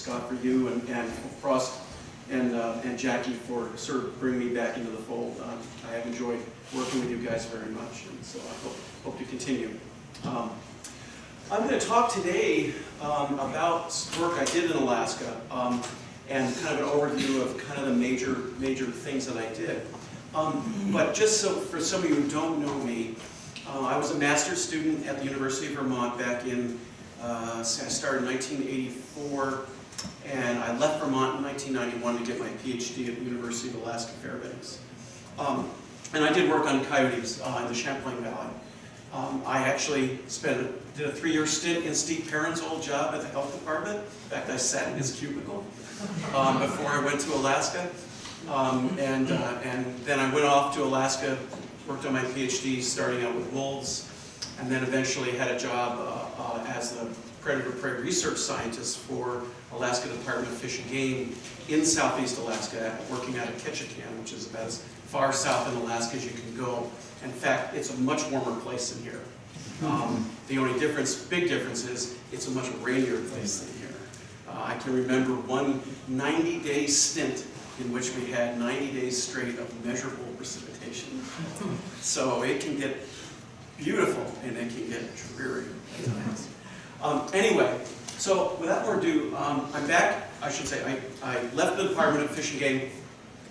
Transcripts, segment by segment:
Scott, for you, and Frost and Jackie for sort of bringing me back into the fold. I have enjoyed working with you guys very much, and so I hope to continue. I'm going to talk today about work I did in Alaska and kind of an overview of kind of the major things that I did. But just so for some of you who don't know me, I was a master's student at the University of Vermont back in, I started in 1984, and I left Vermont in 1991 to get my PhD at the University of Alaska Fairbanks. And I did work on coyotes in the Champlain Valley. I actually did a 3-year stint in Steve Perrin's old job at the health department. In fact, I sat in his cubicle before I went to Alaska. And then I went off to Alaska, worked on my PhD, starting out with wolves, and then eventually had a job as the predator-prey research scientist for Alaska Department of Fish and Game in southeast Alaska, working out of Ketchikan, which is about as far south in Alaska as you can go. In fact, it's a much warmer place than here. The only big difference is it's a much rainier place than here. I can remember one 90-day stint in which we had 90 days straight of measurable precipitation. So it can get beautiful and it can get dreary at times. Anyway, so without more ado, I'm back. I should say I left the Department of Fish and Game,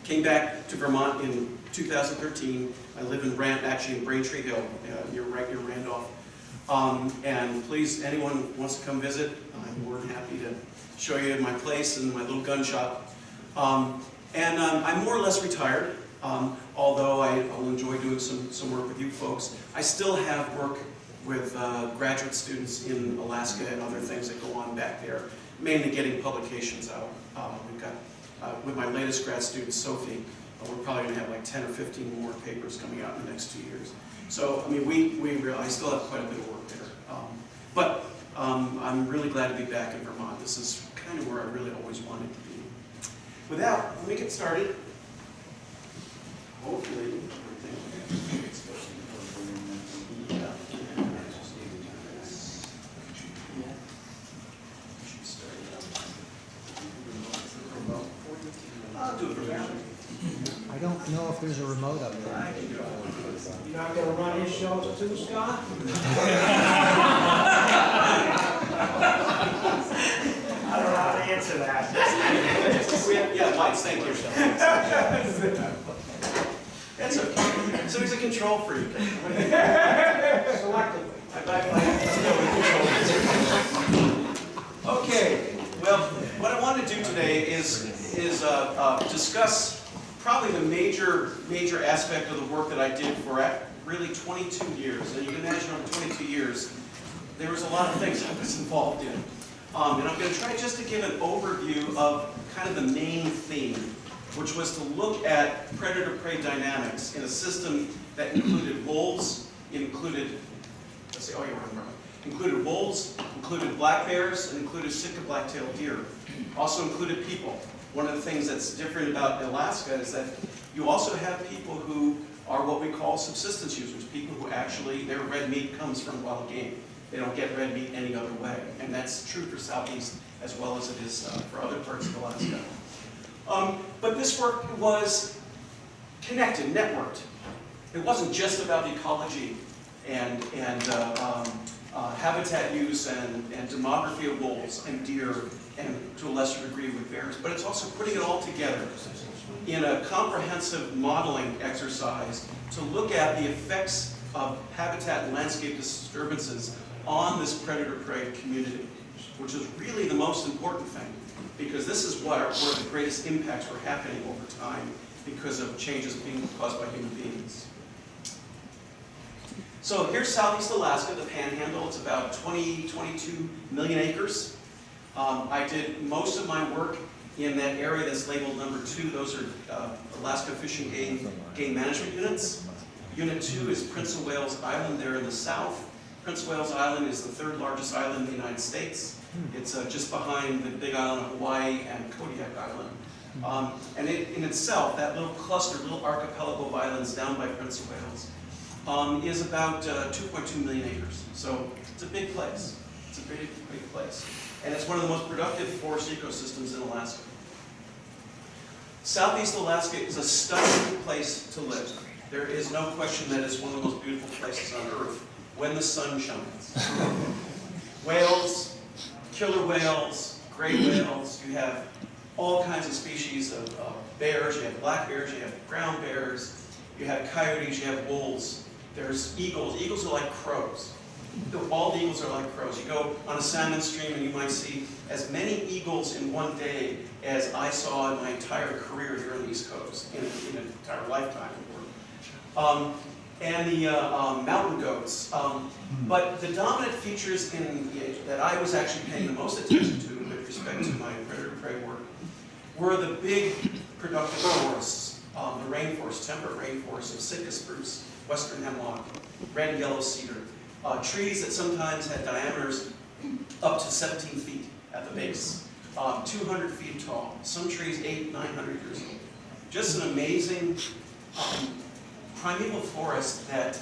came back to Vermont in 2013. I live in actually in Braintree Hill, near Randolph. And please, anyone who wants to come visit, I'm more than happy to show you my place and my little gun shop. And I'm more or less retired, although I'll enjoy doing some work with you folks. I still have work with graduate students in Alaska and other things that go on back there, mainly getting publications out. We've got, with my latest grad student, Sophie, we're probably going to have like 10 or 15 more papers coming out in the next 2 years. So, I mean, I still have quite a bit of work there. But I'm really glad to be back in Vermont. This is kind of where I really always wanted to be. With that, let me get started. Hopefully, everything gets started. Yeah. I'll do it from here. I don't know if there's a remote up there. You're not going to run his shows too, Scott? I don't know how to answer that. Yeah, lights, thank you. That's okay. So he's a control freak. Selectively. Okay, well, what I want to do today is discuss probably the major aspect of the work that I did for really 22 years. And you can imagine over 22 years, there was a lot of things I was involved in. And I'm going to try just to give an overview of kind of the main theme, which was to look at predator-prey dynamics in a system that included wolves, included wolves, included black bears, and included Sitka black-tailed deer. Also included people. One of the things that's different about Alaska is that you also have people who are what we call subsistence users, people who actually, their red meat comes from wild game. They don't get red meat any other way. And that's true for Southeast as well as it is for other parts of Alaska. But this work was connected, networked. It wasn't just about ecology and habitat use and demography of wolves and deer and to a lesser degree with bears, but it's also putting it all together in a comprehensive modeling exercise to look at the effects of habitat and landscape disturbances on this predator-prey community, which is really the most important thing, because this is where the greatest impacts were happening over time because of changes being caused by human beings. So here's Southeast Alaska, the Panhandle. It's about 22 million acres. I did most of my work in that area that's labeled number 2. Those are Alaska Fish and Game Management Units. Unit 2 is Prince of Wales Island there in the south. Prince of Wales Island is the 3rd largest island in the United States. It's just behind the Big Island of Hawaii and Kodiak Island. And in itself, that little cluster, little archipelago of islands down by Prince of Wales is about 2.2 million acres. So it's a big place. It's a big place. and it's one of the most productive forest ecosystems in Alaska. Southeast Alaska is a stunning place to live. There is no question that it's one of the most beautiful places on Earth when the sun shines. Whales, killer whales, gray whales, you have all kinds of species of bears, you have black bears, you have brown bears, you have coyotes, you have wolves. There's eagles. Eagles are like crows. All the eagles are like crows. You go on a salmon stream and you might see as many eagles in one day as I saw in my entire career here on the East Coast, in an entire lifetime. And the mountain goats. But the dominant features that I was actually paying the most attention to with respect to my predator-prey work were the big productive forests, the rainforest, temperate rainforests of Sitka spruce, western hemlock, red and yellow cedar, trees that sometimes had diameters up to 17 feet at the base, 200 feet tall, some trees 800, 900 years old. Just an amazing primeval forest that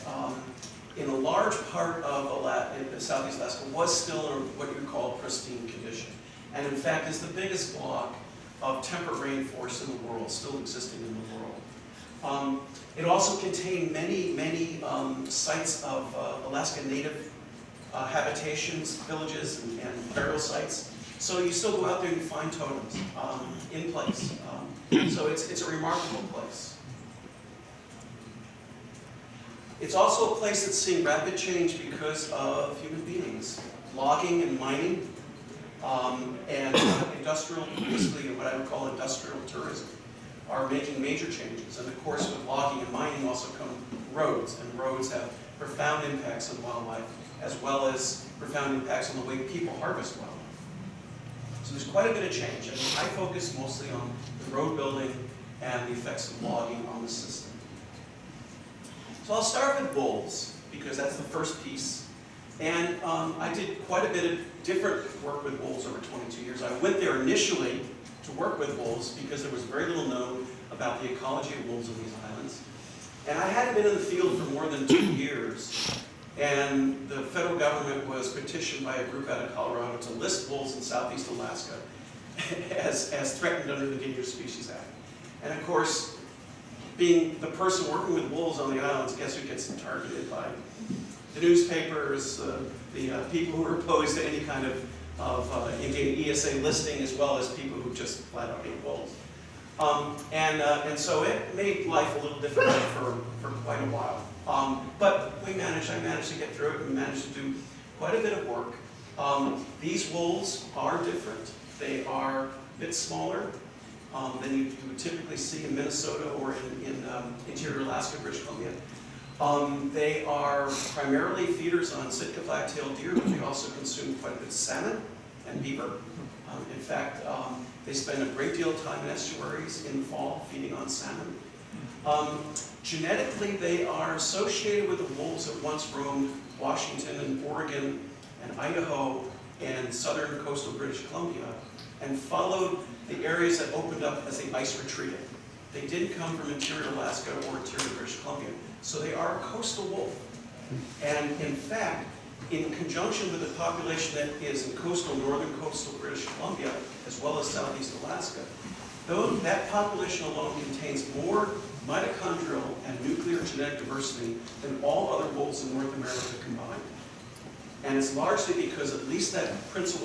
in a large part of Southeast Alaska was still in what you would call pristine condition. And in fact is the biggest block of temperate rainforest in the world, still existing in the world. It also contained many sites of Alaska Native habitations, villages, and burial sites. So you still go out there and find totems in place. So it's a remarkable place. It's also a place that's seeing rapid change because of human beings. Logging and mining and industrial, basically what I would call industrial tourism, are making major changes. And of course, with logging and mining also come roads, and roads have profound impacts on wildlife, as well as profound impacts on the way people harvest wildlife. So there's quite a bit of change, and I focus mostly on the road building and the effects of logging on the system. So I'll start with wolves, because that's the first piece. And I did quite a bit of different work with wolves over 22 years. I went there initially to work with wolves because there was very little known about the ecology of wolves on these islands. And I hadn't been in the field for more than 2 years. And the federal government was petitioned by a group out of Colorado to list wolves in Southeast Alaska as threatened under the Endangered Species Act. And of course, being the person working with wolves on the islands, guess who gets targeted by the newspapers, the people who are opposed to any kind of ESA listing, as well as people who just flat out hate wolves. And so it made life a little difficult for quite a while. But I managed to get through it, and we managed to do quite a bit of work. These wolves are different. They are a bit smaller than you would typically see in Minnesota or in interior Alaska, British Columbia. They are primarily feeders on Sitka black-tailed deer, but they also consume quite a bit of salmon and beaver. In fact, they spend a great deal of time in estuaries in the fall feeding on salmon. Genetically, they are associated with the wolves that once roamed Washington and Oregon and Idaho and southern coastal British Columbia and followed the areas that opened up as the ice retreated. They didn't come from interior Alaska or interior British Columbia. So they are a coastal wolf. And in fact, in conjunction with the population that is in northern coastal British Columbia, as well as Southeast Alaska, that population alone contains more mitochondrial and nuclear genetic diversity than all other wolves in North America combined. And it's largely because at least that British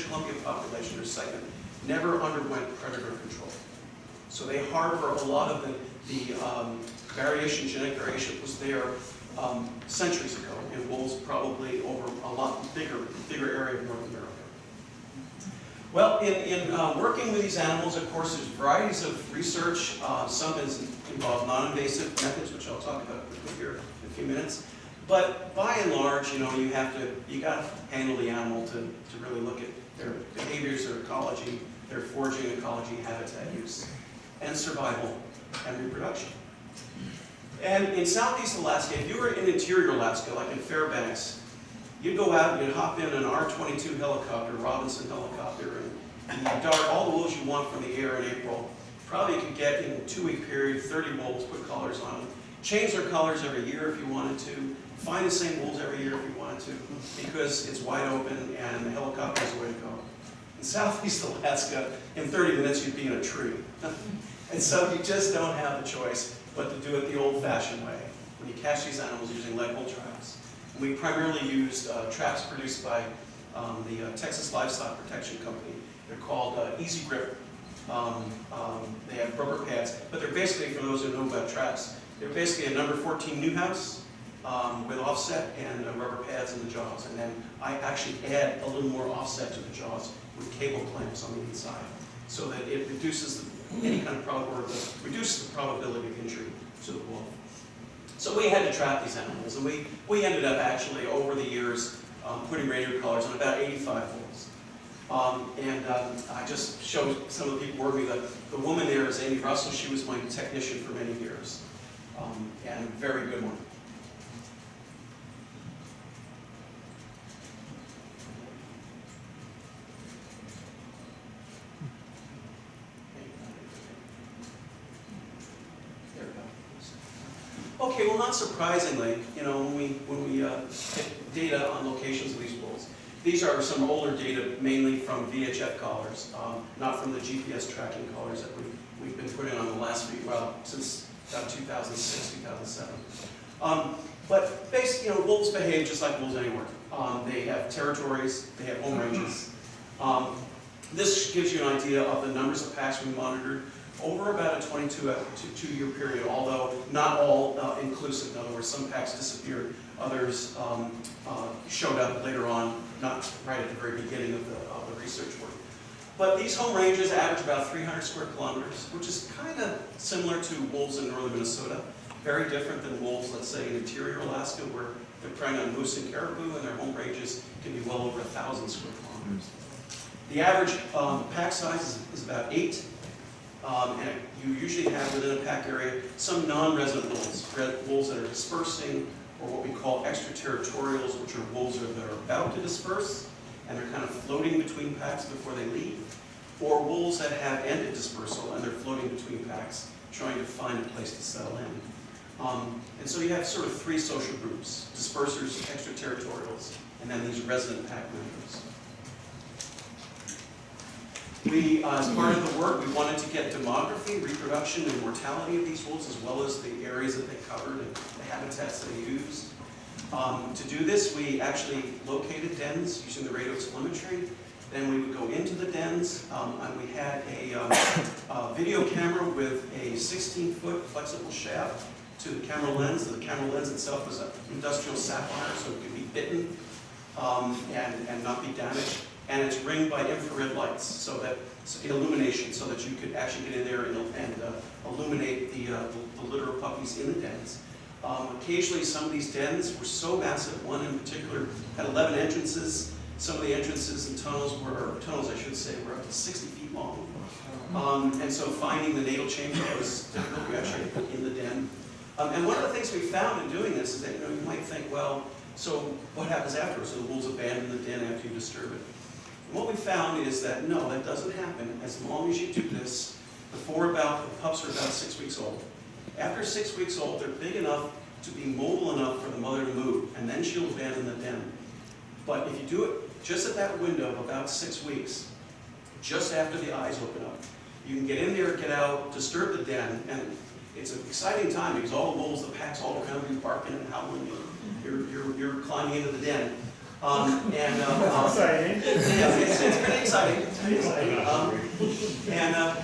Columbia population or segment never underwent predator control. So they harbor a lot of the genetic variation was there centuries ago in wolves, probably over a lot bigger area of North America. Well, in working with these animals, of course, there's varieties of research. Some involve non-invasive methods, which I'll talk about quickly here in a few minutes. But by and large, you got to handle the animal to really look at their behaviors, their ecology, their foraging ecology, habitat use, and survival and reproduction. And in Southeast Alaska, if you were in interior Alaska, like in Fairbanks, you'd go out and you'd hop in an R-22 helicopter, Robinson helicopter, and you dart all the wolves you want from the air in April. Probably could get, in a 2-week period, 30 wolves, put collars on them. Change their colors every year if you wanted to. find the same wolves every year if you wanted to, because it's wide open and the helicopter is the way to go. In Southeast Alaska, in 30 minutes you'd be in a tree. And so you just don't have the choice but to do it the old-fashioned way, when you catch these animals using leg hole traps. And we primarily used traps produced by the Texas Livestock Protection Company. They're called Easy Grip. They have rubber pads, but they're basically, for those who know about traps, they're basically a number 14 Newhouse with offset and rubber pads in the jaws. And then I actually add a little more offset to the jaws with cable clamps on the inside, so that it reduces any kind of reduces the probability of injury to the wolf. So we had to trap these animals, and we ended up actually over the years putting radio collars on about 85 wolves. I just showed some of the people working with me. The woman there is Amy Russell. She was my technician for many years, and a very good one. Okay, well, not surprisingly, when we get data on locations of these wolves, these are some older data, mainly from VHF collars, not from the GPS tracking collars that we've been putting on the last few, since about 2006, 2007. But basically, wolves behave just like wolves anywhere. They have territories, they have home ranges. This gives you an idea of the numbers of packs we monitored over about a 22-year period, although not all inclusive. In other words, some packs disappeared, others showed up later on, not right at the very beginning of the research work. But these home ranges average about 300 square kilometers, which is kind of similar to wolves in northern Minnesota. Very different than wolves, let's say, in interior Alaska, where they're preying on moose and caribou, and their home ranges can be well over 1,000 square kilometers. The average pack size is about 8. And you usually have within a pack area some non-resident wolves that are dispersing, or what we call extraterritorials, which are wolves that are about to disperse, and they're kind of floating between packs before they leave, or wolves that have ended dispersal and they're floating between packs, trying to find a place to settle in. And so you have sort of 3 social groups: dispersers, extraterritorials, and then these resident pack members. As part of the work, we wanted to get demography, reproduction, and mortality of these wolves, as well as the areas that they covered and the habitats they used. To do this, we actually located dens using the radio telemetry. Then we would go into the dens, and we had a video camera with a 16-foot flexible shaft to the camera lens. The camera lens itself was an industrial sapphire, so it could be bitten and not be damaged. And it's ringed by infrared lights, so that illumination, so that you could actually get in there and illuminate the litter of puppies in the dens. Occasionally, some of these dens were so massive. One in particular had 11 entrances. Some of the entrances and tunnels, I should say, were up to 60 feet long. And so finding the natal chamber was difficult. We actually put in the den. And one of the things we found in doing this is that you might think, well, so what happens afterwards? So the wolves abandon the den after you disturb it. And what we found is that no, that doesn't happen as long as you do this the pups are about 6 weeks old. After 6 weeks old, they're big enough to be mobile enough for the mother to move, and then she'll abandon the den. But if you do it just at that window of about 6 weeks, just after the eyes open up, you can get in there, get out, disturb the den, and it's an exciting time because all the wolves, the packs all around you, barking and howling. You're climbing into the den. Exciting. Yeah, it's pretty exciting.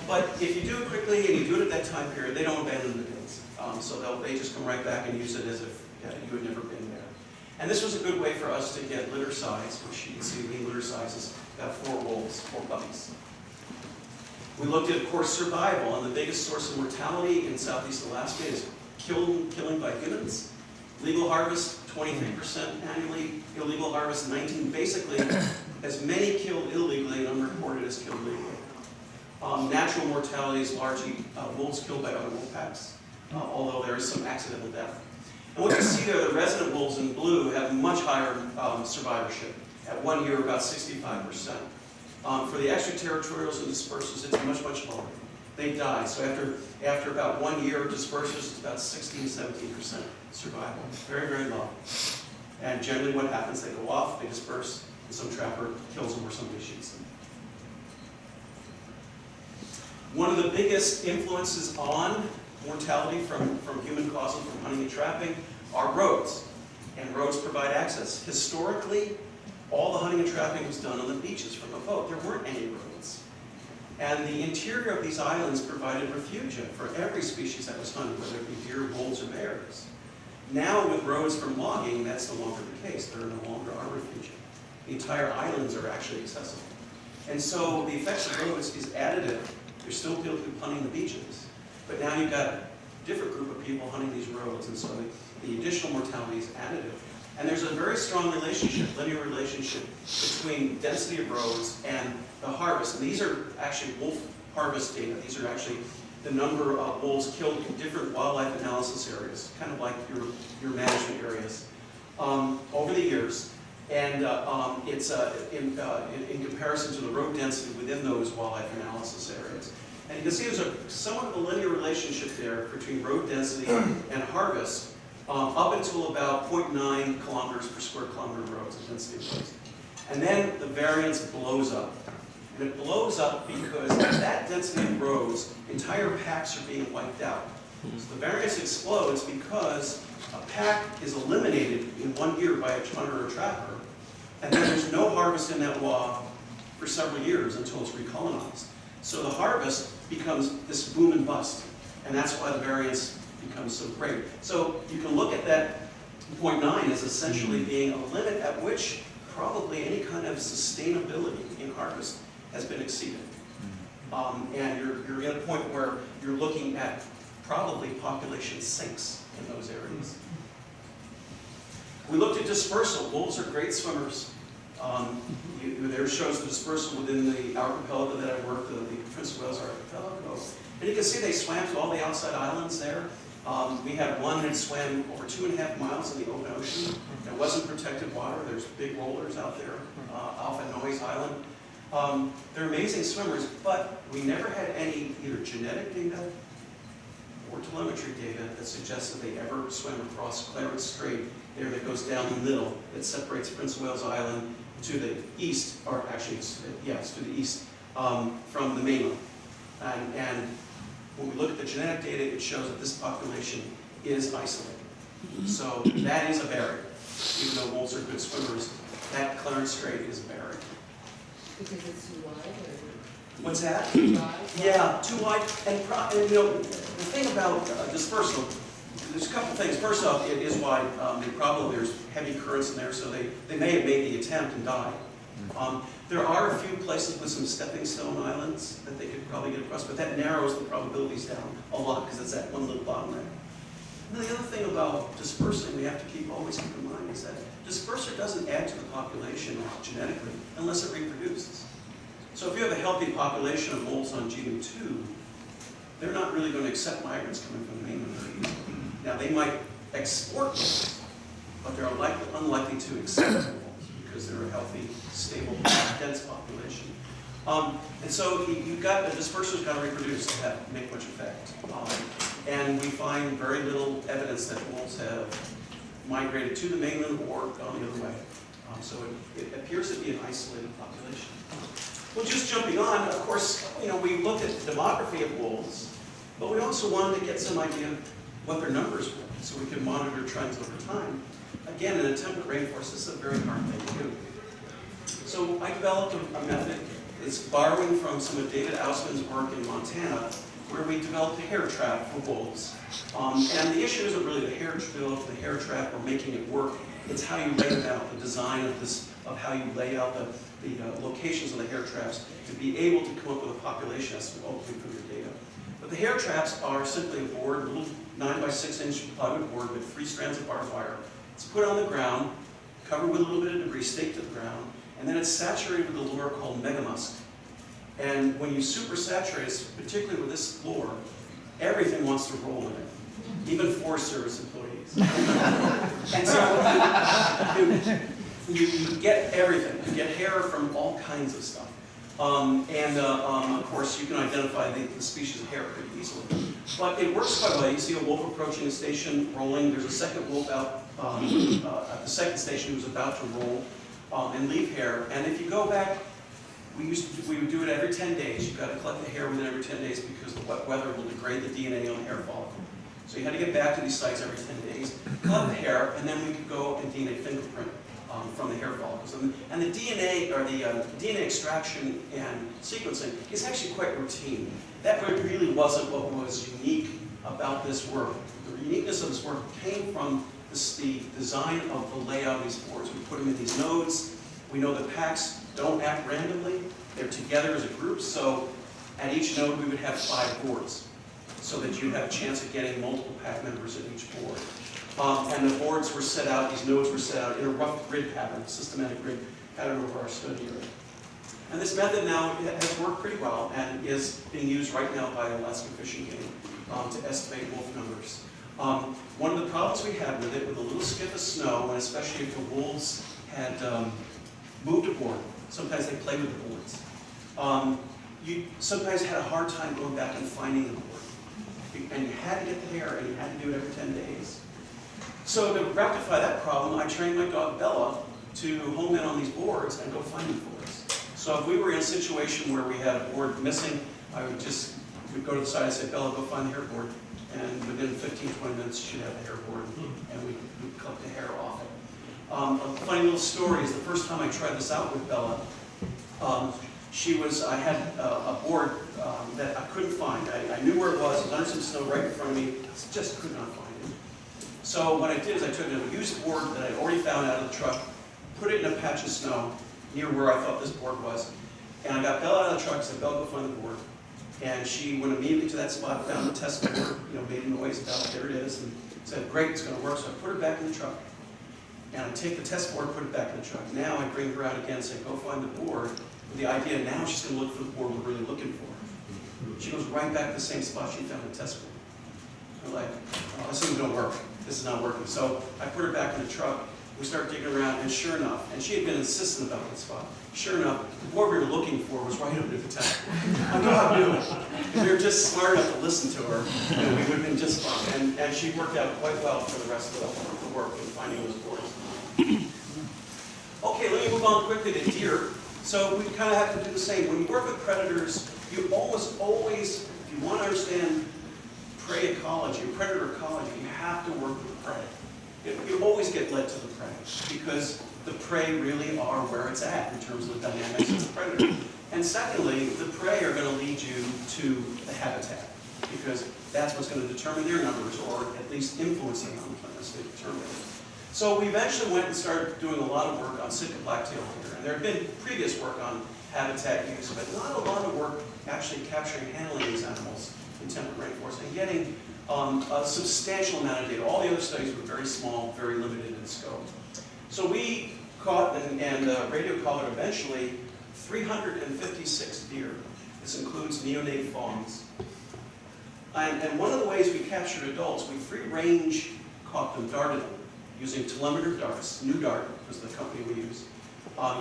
But if you do it quickly and you do it at that time period, they don't abandon the dens. So they just come right back and use it as if you had never been there. And this was a good way for us to get litter size, which you can see the litter size is about 4 wolves, 4 puppies. We looked at, of course, survival, and the biggest source of mortality in Southeast Alaska is killing by humans. Legal harvest, 23% annually. Illegal harvest, 19%. Basically, as many killed illegally and unreported as killed legally. Natural mortality is largely wolves killed by other wolf packs, although there is some accidental death. And what you see there, the resident wolves in blue have much higher survivorship. At 1 year, about 65%. For the extraterritorials and dispersers, it's much, much lower. they die. So after about 1 year of dispersers, it's about 16-17% survival. Very, very low. And generally what happens, they go off, they disperse, and some trapper kills them or somebody shoots them. One of the biggest influences on mortality from human causes, from hunting and trapping, are roads. And roads provide access. Historically, all the hunting and trapping was done on the beaches from a boat. There weren't any roads. And the interior of these islands provided refuge for every species that was hunted, whether it be deer, wolves, or bears. Now with roads from logging, that's no longer the case. There no longer are refuge. The entire islands are actually accessible. And so the effects of roads is additive. There's still people hunting the beaches, but now you've got a different group of people hunting these roads, and so the additional mortality is additive. And there's a very strong relationship, linear relationship, between density of roads and the harvest. And these are actually wolf harvest data. These are actually the number of wolves killed in different wildlife analysis areas, kind of like your management areas, over the years. And it's in comparison to the road density within those wildlife analysis areas. And you can see there's somewhat of a linear relationship there between road density and harvest, up until about 0.9 kilometers per square kilometer of roads, the density of roads. And then the variance blows up. And it blows up because at that density of roads, entire packs are being wiped out. So the variance explodes because a pack is eliminated in 1 year by a hunter or trapper, and then there's no harvest in that law for several years until it's recolonized. So the harvest becomes this boom and bust, and that's why the variance becomes so great. So you can look at that 0.9 as essentially being a limit at which probably any kind of sustainability in harvest has been exceeded. And you're at a point where you're looking at probably population sinks in those areas. We looked at dispersal. Wolves are great swimmers. There shows the dispersal within the archipelago that I worked, the Prince of Wales archipelago. And you can see they swam to all the outside islands there. We had one that swam over 2.5 miles in the open ocean. It wasn't protected water. There's big rollers out there off at Noyes Island. They're amazing swimmers, but we never had any either genetic data or telemetry data that suggests that they ever swam across Clarence Strait there that goes down the middle that separates Prince of Wales Island to the east, or actually, it's to the east from the mainland. And when we look at the genetic data, it shows that this population is isolated. So that is a barrier. Even though wolves are good swimmers, that Clarence Strait is a barrier. Because it's too wide, or? What's that? Too wide? Yeah, too wide. And you know, the thing about dispersal, there's a couple things. First off, it is wide. There's heavy currents in there, so they may have made the attempt and died. There are a few places with some stepping stone islands that they could probably get across, but that narrows the probabilities down a lot because it's that one little bottleneck. And the other thing about dispersing we have to always keep in mind is that disperser doesn't add to the population genetically unless it reproduces. So if you have a healthy population of wolves on GU2, they're not really going to accept migrants coming from the mainland very easily. Now they might export wolves, but they're unlikely to accept wolves because they're a healthy, stable, dense population. And so you've got the disperser's got to reproduce to make much effect. And we find very little evidence that wolves have migrated to the mainland or gone the other way. So it appears to be an isolated population. Well, just jumping on, of course, we looked at the demography of wolves, but we also wanted to get some idea of what their numbers were, so we could monitor trends over time. Again, in a temperate rainforest, this is a very hard thing to do. So I developed a method. It's borrowing from some of David Ausman's work in Montana, where we developed a hair trap for wolves. And the issue isn't really the hair trap or making it work. It's how you lay it out, the design of how you lay out the locations of the hair traps to be able to come up with a population estimate ultimately from your data. But the hair traps are simply a board, a little 9 by 6 inch plywood board with 3 strands of barbed wire. It's put on the ground, covered with a little bit of debris, staked to the ground, and then it's saturated with a lure called megamusk. And when you super saturate it, particularly with this lure, everything wants to roll in it, even Forest Service employees. And so you get everything. You get hair from all kinds of stuff. Of course, you can identify the species of hare pretty easily. But it works quite well. You see a wolf approaching a station, rolling. There's a second wolf out at the second station who's about to roll and leave hare. And if you go back, we would do it every 10 days. You've got to collect the hair within every 10 days because the wet weather will degrade the DNA on the hair follicle. So you had to get back to these sites every 10 days, collect the hair, and then we could go and DNA fingerprint from the hair follicles. And the DNA, or the DNA extraction and sequencing is actually quite routine. That really wasn't what was unique about this work. The uniqueness of this work came from the design of the layout of these boards. We put them in these nodes. We know that packs don't act randomly. They're together as a group, so at each node we would have 5 boards, so that you'd have a chance of getting multiple pack members at each board. And the boards were set out, these nodes were set out in a rough grid pattern, systematic grid pattern over our study area. And this method now has worked pretty well and is being used right now by Alaska Fishing Game to estimate wolf numbers. One of the problems we had with it, with a little skiff of snow, and especially if the wolves had moved a board, sometimes they play with the boards. You sometimes had a hard time going back and finding the board. And you had to get the hair, and you had to do it every 10 days. So to rectify that problem, I trained my dog Bella to home in on these boards and go find them for us. So if we were in a situation where we had a board missing, I would we'd go to the side and say, Bella, go find the hair board. And within 15, 20 minutes, she'd have the hair board, and we'd collect the hair off it. A funny little story is the first time I tried this out with Bella, I had a board that I couldn't find. I knew where it was under some snow right in front of me, just could not find it. So what I did is I took a used board that I'd already found out of the truck, put it in a patch of snow near where I thought this board was, and I got Bella out of the truck and said, Bella, go find the board. And she went immediately to that spot, found the test board, made a noise about it, there it is, and said, great, it's going to work. So I put her back in the truck. And I take the test board, put it back in the truck. Now I bring her out again and say, go find the board. With the idea now she's going to look for the board we're really looking for. She goes right back to the same spot she found the test board. I'm like, oh, this isn't going to work. This is not working. So I put her back in the truck. We start digging around, and sure enough, and she had been insistent about that spot. Sure enough, the board we were looking for was right under the test board. I God knew it. If we were just smart enough to listen to her, we would have been just fine. And she worked out quite well for the rest of the work in finding those boards. Okay, let me move on quickly to deer. So we kind of have to do the same. When you work with predators, you almost always, if you want to understand prey ecology, predator ecology, you have to work with prey. You always get led to the prey because the prey really are where it's at in terms of the dynamics of the predator. And secondly, the prey are going to lead you to the habitat because that's what's going to determine their numbers, or at least influencing them as they determine it. So we eventually went and started doing a lot of work on Sitka black-tailed deer. And there had been previous work on habitat use, but not a lot of work actually capturing and handling these animals in temperate rainforests and getting a substantial amount of data. All the other studies were very small, very limited in scope. So we caught and radio collared eventually 356 deer. This includes neonate fawns. And one of the ways we captured adults, we free range caught them, darted them, using telemeter darts. New Dart was the company we used.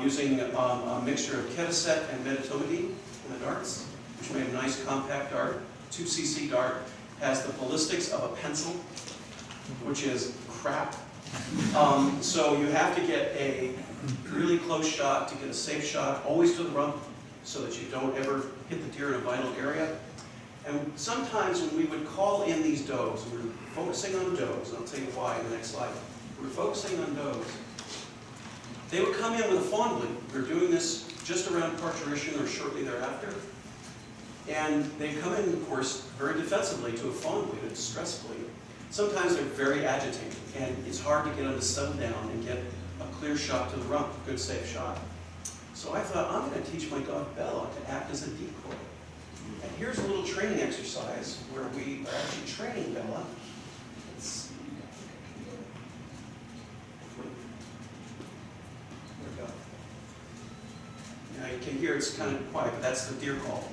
Using a mixture of ketaset and medetomidine in the darts, which made a nice compact dart. 2 cc dart has the ballistics of a pencil, which is crap. So you have to get a really close shot to get a safe shot, always to the rump, so that you don't ever hit the deer in a vital area. And sometimes when we would call in these does, we were focusing on does, and I'll tell you why in the next slide. We were focusing on does. They would come in with a fawn bleed. We were doing this just around parturition or shortly thereafter. And they come in, of course, very defensively to a fawn bleed, a distress bleed. Sometimes they're very agitated, and it's hard to get them to settle down and get a clear shot to the rump, a good safe shot. So I thought, I'm going to teach my dog Bella to act as a decoy. And here's a little training exercise where we are actually training Bella. There we go. Now you can hear it's kind of quiet, but that's the deer call.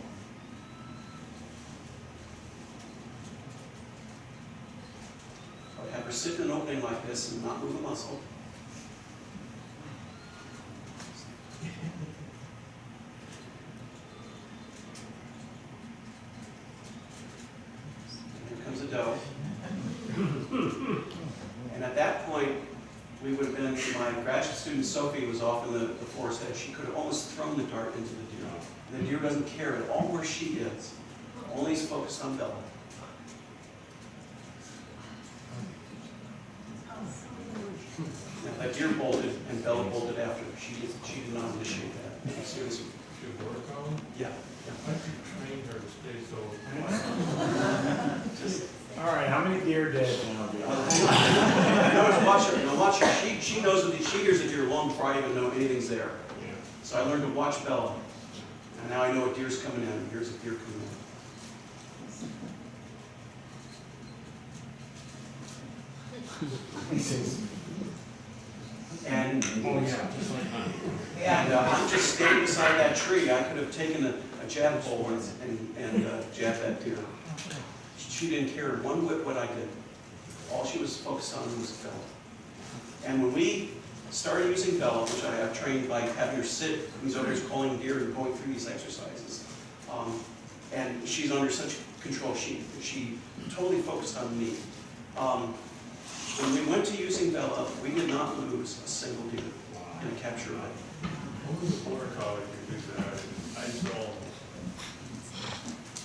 Have her sit in an opening like this and not move a muscle. doe. And at that point, we would have been, my graduate student Sophie was off in the forest edge. She could have almost thrown the dart into the deer. And the deer doesn't care at all where she is. Only is focused on Bella. Now, that deer bolted, and Bella bolted after. She did not initiate that. Seriously. Yeah. I could train her to stay so. All right, how many deer dead now? Watch her. Now watch her. She knows that she hears a deer long before I even know anything's there. Yeah. So I learned to watch Bella, and now I know a deer's coming in. And here's a deer coming in. And Oh, yeah, just like that. And I'm just standing beside that tree. I could have taken a jab pole and jabbed that deer. She didn't care one whit what I did. All she was focused on was Bella. And when we started using Bella, which I have trained by having her sit, he's over here calling deer and going through these exercises. And she's under such control. She totally focused on me. When we went to using Bella, we did not lose a single deer in a capture run. What was the border collie you did that? I saw.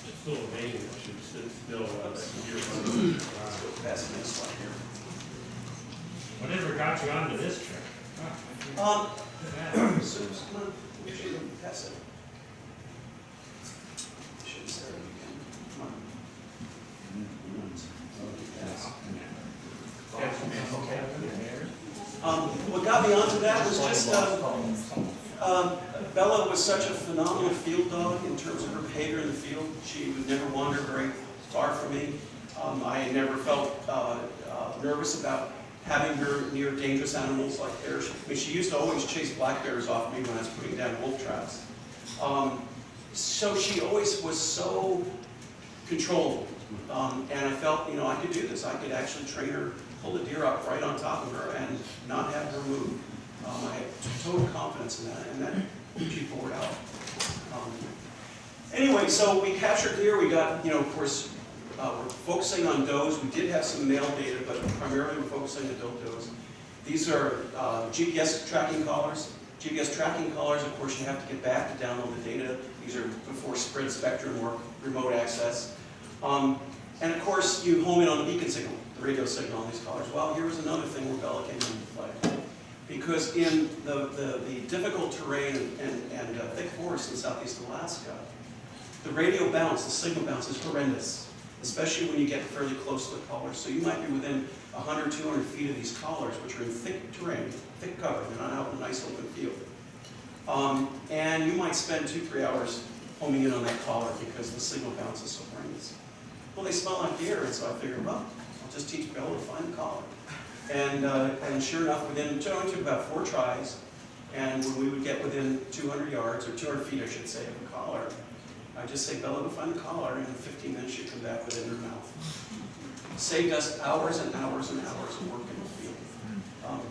It's still amazing that she sits still while that deer runs. Let's go past the next slide here. Whatever got you onto this trick? So, come on, we should pass it. Should start it again. Come on. What got me onto that was just Bella was such a phenomenal field dog in terms of her behavior in the field. She would never wander very far from me. I had never felt nervous about having her near dangerous animals like bears. I mean, she used to always chase black bears off me when I was putting down wolf traps. So she always was so controlled. And I felt, I could do this. I could actually train her, pull the deer up right on top of her and not have her move. I had total confidence in that, and that she poured out. Anyway, so we captured deer. We got, of course, we're focusing on does. We did have some male data, but primarily we're focusing on adult does. These are GPS tracking collars. GPS tracking collars, of course, you have to get back to download the data. These are before spread spectrum or remote access. And of course, you home in on the beacon signal, the radio signal on these collars. Well, here was another thing where Bella came into play. Because in the difficult terrain and thick forests in southeast Alaska, the radio bounce, the signal bounce is horrendous, especially when you get fairly close to the collars. So you might be within 100, 200 feet of these collars, which are in thick terrain, thick cover. They're not out in a nice open field. And you might spend 2-3 hours homing in on that collar because the signal bounce is so horrendous. Well, they smell like deer, and so I figured, well, I'll just teach Bella to find the collar. And sure enough, it took about 4 tries, and when we would get within 200 yards, or 200 feet, I should say, of the collar, I'd just say, Bella, go find the collar, and in 15 minutes she'd come back within her mouth. Saved us hours and hours and hours of work in the field.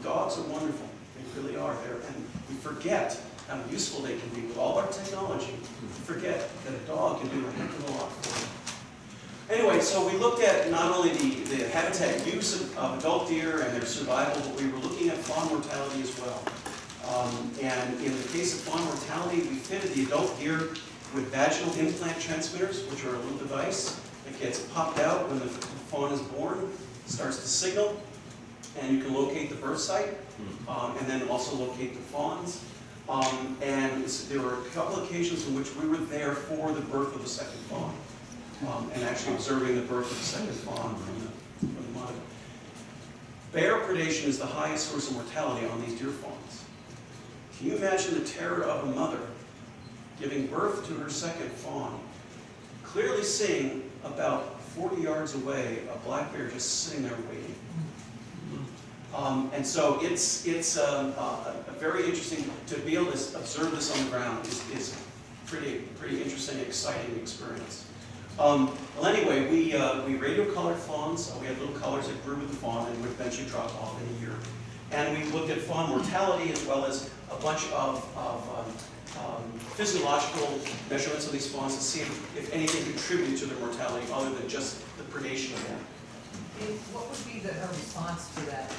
Dogs are wonderful. They really are. And we forget how useful they can be with all our technology. We forget that a dog can do a heck of a lot for you. Anyway, so we looked at not only the habitat use of adult deer and their survival, but we were looking at fawn mortality as well. And in the case of fawn mortality, we fitted the adult deer with vaginal implant transmitters, which are a little device that gets popped out when the fawn is born, starts to signal, and you can locate the birth site, and then also locate the fawns. And there were a couple occasions in which we were there for the birth of the second fawn. And actually observing the birth of the second fawn from the mother. Bear predation is the highest source of mortality on these deer fawns. Can you imagine the terror of a mother giving birth to her second fawn, clearly seeing about 40 yards away a black bear just sitting there waiting? And so it's very interesting to be able to observe this on the ground is pretty interesting, exciting experience. Well, anyway, we radio colored fawns. We had little colors that grew with the fawn and would eventually drop off in a year. And we looked at fawn mortality as well as a bunch of physiological measurements of these fawns to see if anything contributed to their mortality other than just the predation of them. And what would be her response to that?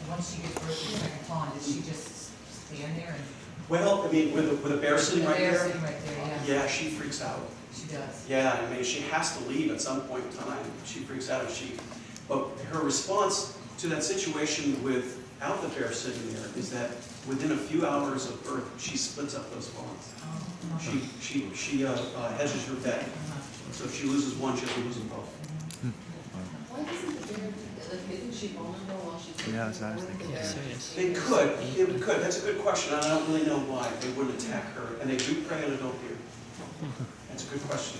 Once she gives birth to the second fawn, does she just stand there and? Well, I mean, with a bear sitting right Bear there, sitting right there, yeah, she freaks out. She does. Yeah, I mean, she has to leave at some point in time. She freaks out. But her response to that situation without the bear sitting there is that within a few hours of birth, she splits up those fawns. She hedges her bet. So if she loses one, she'll lose them both. Why doesn't the bear, like, isn't she vulnerable while she's? Yeah, that's what I was thinking. They could. It could. That's a good question. I don't really know why they wouldn't attack her. And they do prey on adult deer. That's a good question.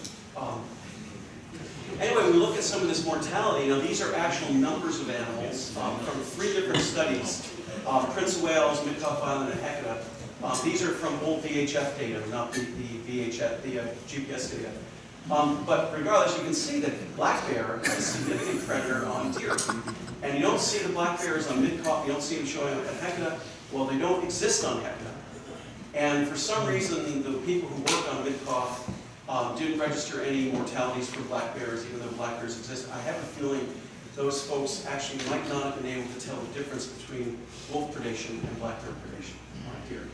Anyway, we look at some of this mortality. These are actual numbers of animals from 3 different studies. Prince of Wales, Midcoff Island, and Hecata. These are from old VHF data, not the GPS data. But regardless, you can see that black bear is a significant predator on deer. And you don't see the black bears on Midcoff, you don't see them showing up at Hecata. Well, they don't exist on Hecata. And for some reason, the people who work on Midcoff didn't register any mortalities for black bears, even though black bears exist. I have a feeling those folks actually might not have been able to tell the difference between wolf predation and black bear predation on deer.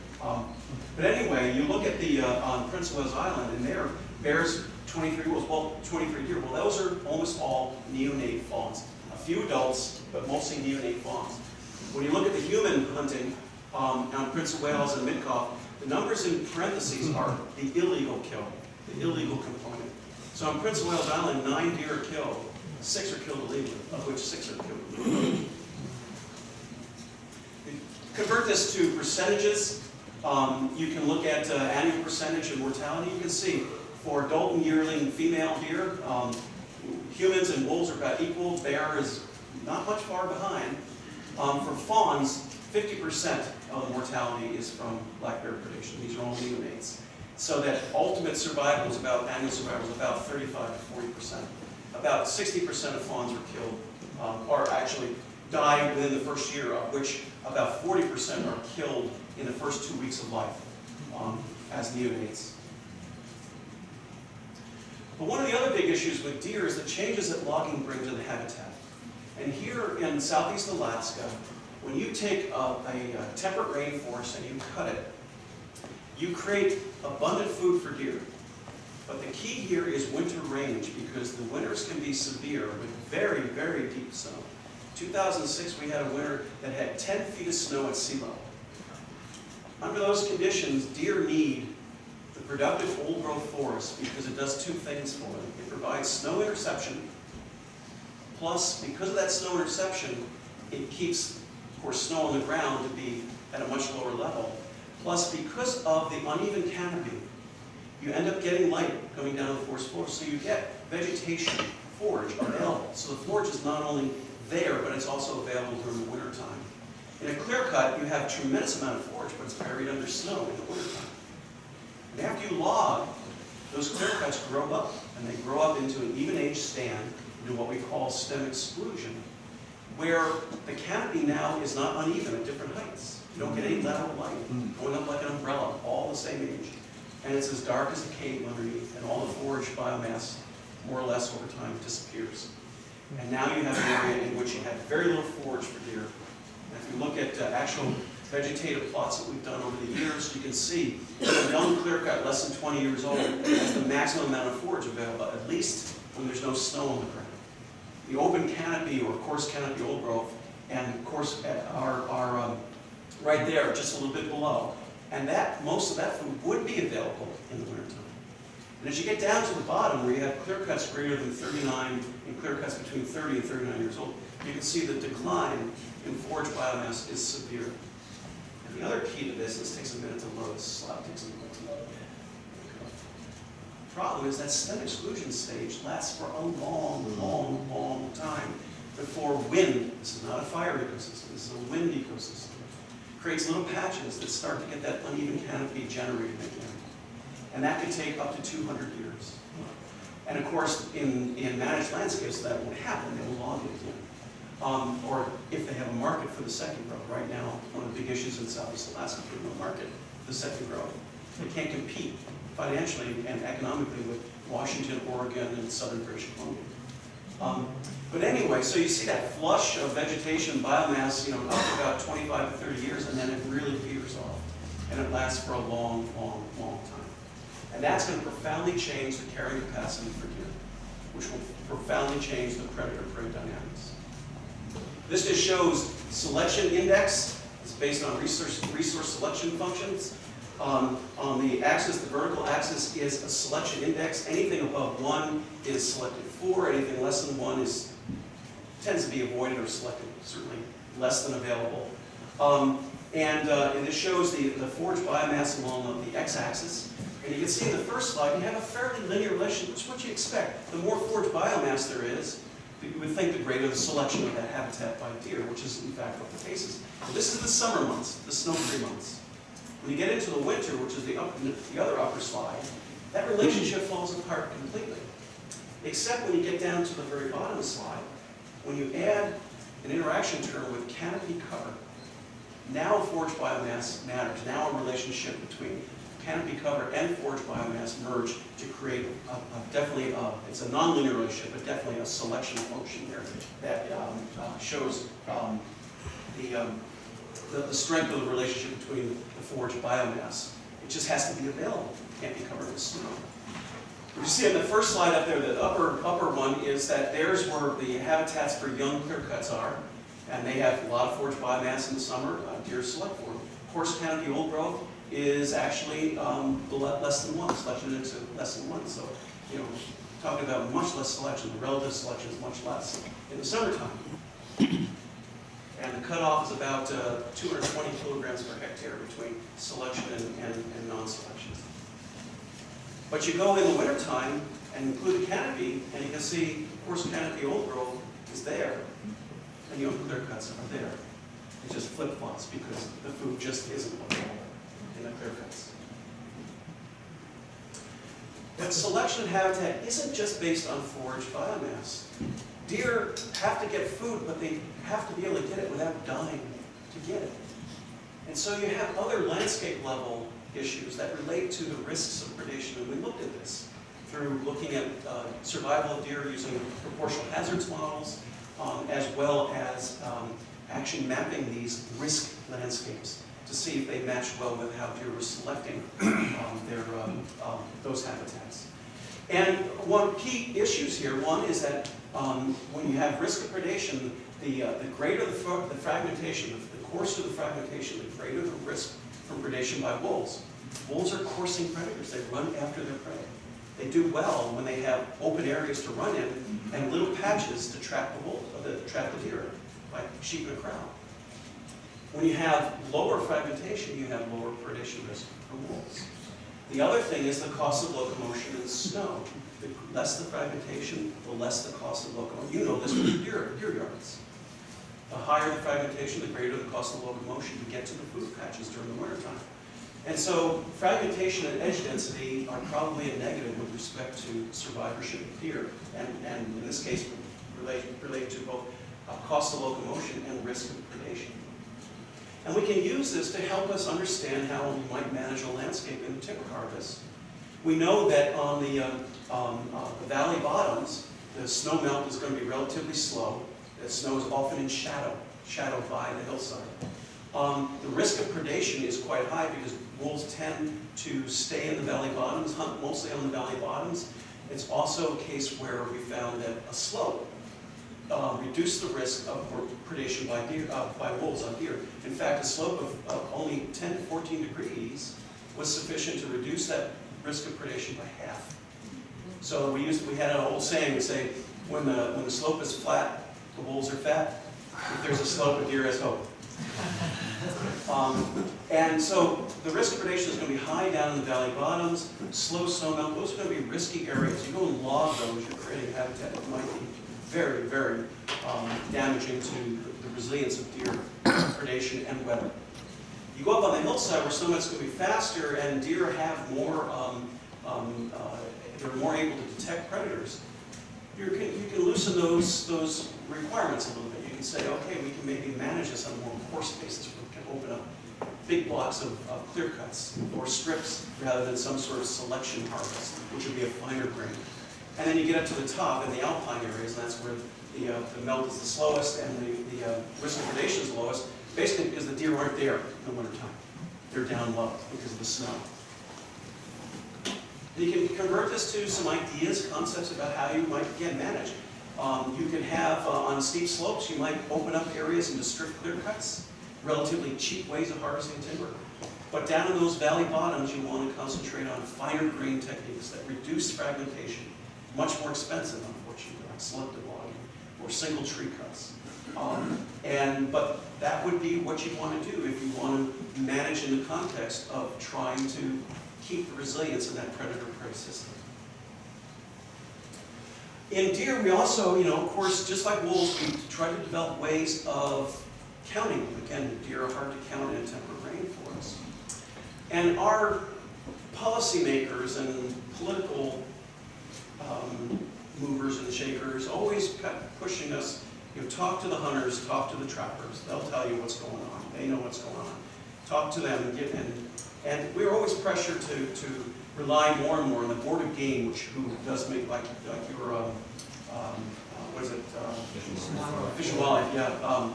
But anyway, you look at the on Prince of Wales Island, and there bears 23 wolves, well, 23 deer. Well, those are almost all neonate fawns. A few adults, but mostly neonate fawns. When you look at the human hunting on Prince of Wales and Midcoff, the numbers in parentheses are the illegal kill, the illegal component. So on Prince of Wales Island, 9 deer are killed. 6 are killed illegally, of which 6 are killed illegally. Convert this to percentages. You can look at annual percentage of mortality. You can see for adult and yearling female deer, humans and wolves are about equal. Bear is not much far behind. For fawns, 50% of the mortality is from black bear predation. These are all neonates. So that ultimate survival is about, annual survival is about 35 to 40%. About 60% of fawns are killed, or actually die within the first year, of which about 40% are killed in the first 2 weeks of life as neonates. But one of the other big issues with deer is the changes that logging brings to the habitat. And here in southeast Alaska, when you take a temperate rainforest and you cut it, you create abundant food for deer. But the key here is winter range, because the winters can be severe with very, very deep snow. 2006, we had a winter that had 10 feet of snow at sea level. Under those conditions, deer need the productive old-growth forest because it does 2 things for them. It provides snow interception, plus, because of that snow interception, it keeps, of course, snow on the ground to be at a much lower level. Plus, because of the uneven canopy, you end up getting light coming down the forest floor, so you get vegetation, forage available. So the forage is not only there, but it's also available during the winter time. In a clear cut, you have a tremendous amount of forage, but it's buried under snow in the winter time. And after you log, those clear cuts grow up, and they grow up into an even-age stand, into what we call stem exclusion, where the canopy now is not uneven at different heights. You don't get any lateral light, going up like an umbrella, all the same age. And it's as dark as a cave underneath, and all the forage biomass, more or less over time, disappears. And now you have an area in which you have very little forage for deer. And if you look at actual vegetative plots that we've done over the years, you can see a young clear cut, less than 20 years old, has the maximum amount of forage available, at least when there's no snow on the ground. The open canopy or coarse canopy old growth and of course are right there, just a little bit below. And that most of that food would be available in the wintertime. And as you get down to the bottom, where you have clear cuts greater than 39 and clear cuts between 30 and 39 years old, you can see the decline in forage biomass is severe. And the other key to this takes a minute to load. This slide takes a minute to load. The problem is that stem exclusion stage lasts for a long, long, long time before wind, this is not a fire ecosystem, this is a wind ecosystem, creates little patches that start to get that uneven canopy generated again. And that could take up to 200 years. And of course, in managed landscapes, that won't happen. They will log it again. Or if they have a market for the second growth. Right now, one of the big issues in Southeast Alaska is no market the second growth. They can't compete financially and economically with Washington, Oregon, and southern British Columbia. But anyway, so you see that flush of vegetation biomass, up to about 25 to 30 years, and then it really peters off. And it lasts for a long, long, long time. And that's going to profoundly change the carrying capacity for deer, which will profoundly change the predator-prey dynamics. This just shows selection index. It's based on resource selection functions. On the axis, the vertical axis is a selection index. Anything above 1 is selected for. Anything less than 1 tends to be avoided or selected, certainly less than available. And this shows the forage biomass along the x-axis. And you can see in the first slide, you have a fairly linear relationship, which is what you expect. The more forage biomass there is, you would think the greater the selection of that habitat by deer, which is in fact what the case is. But this is the summer months, the snow-free months. When you get into the winter, which is the other upper slide, that relationship falls apart completely. Except when you get down to the very bottom slide, when you add an interaction term with canopy cover, now forage biomass matters. Now a relationship between canopy cover and forage biomass merge to create definitely, it's a nonlinear relationship, but definitely a selection function here that shows the strength of the relationship between the forage biomass. It just has to be available. It can't be covered with snow. What you see on the first slide up there, the upper one, is that there's where the habitats for young clearcuts are, and they have a lot of forage biomass in the summer. Deer select for them. Coarse canopy old growth is actually less than 1, selection into less than 1. So, talking about much less selection, the relative selection is much less in the summertime. And the cutoff is about 220 kilograms per hectare between selection and non-selection. But you go in the wintertime and include the canopy, and you can see coarse canopy old growth is there, and young clear cuts are there. It just flip-flops because the food just isn't available in the clear cuts. But selection of habitat isn't just based on forage biomass. Deer have to get food, but they have to be able to get it without dying to get it. And so you have other landscape level issues that relate to the risks of predation. And we looked at this through looking at survival of deer using proportional hazards models, as well as actually mapping these risk landscapes to see if they match well with how deer were selecting those habitats. And one key issues here, one is that when you have risk of predation, the greater the fragmentation, the coarser the fragmentation, the greater the risk from predation by wolves. Wolves are coursing predators. They run after their prey. They do well when they have open areas to run in and little patches to trap the deer, like sheep in a crowd. When you have lower fragmentation, you have lower predation risk from wolves. The other thing is the cost of locomotion in snow. The less the fragmentation, the less the cost of locomotion. You know this with deer yards. The higher the fragmentation, the greater the cost of locomotion to get to the food patches during the wintertime. And so fragmentation and edge density are probably a negative with respect to survivorship of deer, and in this case related to both cost of locomotion and risk of predation. And we can use this to help us understand how we might manage a landscape in timber harvest. We know that on the valley bottoms, the snow melt is going to be relatively slow. The snow is often in shadow by the hillside. The risk of predation is quite high because wolves tend to stay in the valley bottoms, hunt mostly on the valley bottoms. It's also a case where we found that a slope reduced the risk of predation by wolves on deer. In fact, a slope of only 10 to 14 degrees was sufficient to reduce that risk of predation by half. So we had an old saying, we say, when the slope is flat, the wolves are fat. If there's a slope, a deer has hope. And so the risk of predation is going to be high down in the valley bottoms, slow snow melt. Those are going to be risky areas. You go and log those, you're creating habitat that might be very, very damaging to the resilience of deer predation and weather. You go up on the hillside where snow melt's going to be faster and deer have more, they're more able to detect predators. You can loosen those requirements a little bit. You can say, okay, we can maybe manage this on a more coarse basis. We can open up big blocks of clear cuts or strips rather than some sort of selection harvest, which would be a finer grain. And then you get up to the top in the alpine areas, and that's where the melt is the slowest and the risk of predation is the lowest, basically because the deer aren't there in the wintertime. They're down low because of the snow. And you can convert this to some ideas, concepts about how you might, again, manage. You can have, on steep slopes, you might open up areas into strict clear cuts, relatively cheap ways of harvesting timber. But down in those valley bottoms, you want to concentrate on finer grain techniques that reduce fragmentation. Much more expensive, unfortunately, like selective logging or single tree cuts. But that would be what you want to do if you want to manage in the context of trying to keep the resilience in that predator-prey system. In deer, we also, of course, just like wolves, we try to develop ways of counting. Again, deer are hard to count in a temperate rainforest. And our policymakers and political movers and shakers always kept pushing us, talk to the hunters, talk to the trappers. They'll tell you what's going on. They know what's going on. Talk to them and we were always pressured to rely more and more on the Board of Game, who does make like your what is it? Fish and Wildlife. Yeah.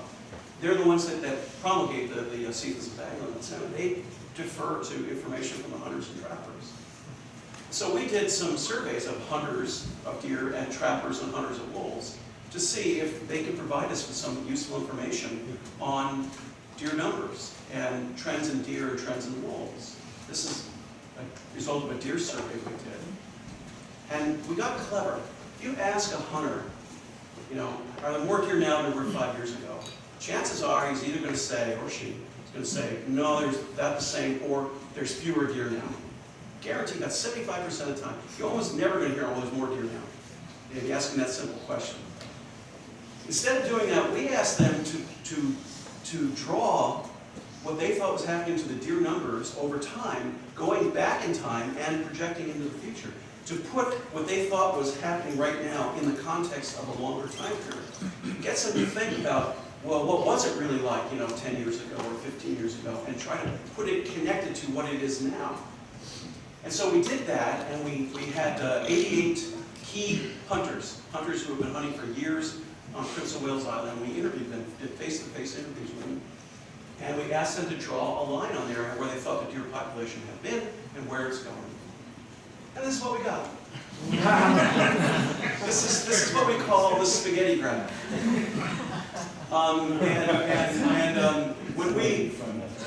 They're the ones that promulgate the seasons of agriculture, and they defer to information from the hunters and trappers. So we did some surveys of hunters of deer and trappers and hunters of wolves to see if they could provide us with some useful information on deer numbers and trends in deer and trends in wolves. This is a result of a deer survey we did. And we got clever. If you ask a hunter, are there more deer now than there were 5 years ago? Chances are he's either going to say, or she is going to say, no, there's about the same, or there's fewer deer now. Guaranteed, that's 75% of the time. You're almost never going to hear, oh, there's more deer now. If you ask them that simple question. Instead of doing that, we asked them to draw what they thought was happening to the deer numbers over time, going back in time and projecting into the future, to put what they thought was happening right now in the context of a longer time period. Gets them to think about, well, what was it really like, 10 years ago or 15 years ago, and try to put it connected to what it is now. And so we did that, and we had 88 key hunters who have been hunting for years on Prince of Wales Island. We interviewed them, did face-to-face interviews with them, and we asked them to draw a line on there where they thought the deer population had been and where it's going. And this is what we got. This is what we call the spaghetti graph.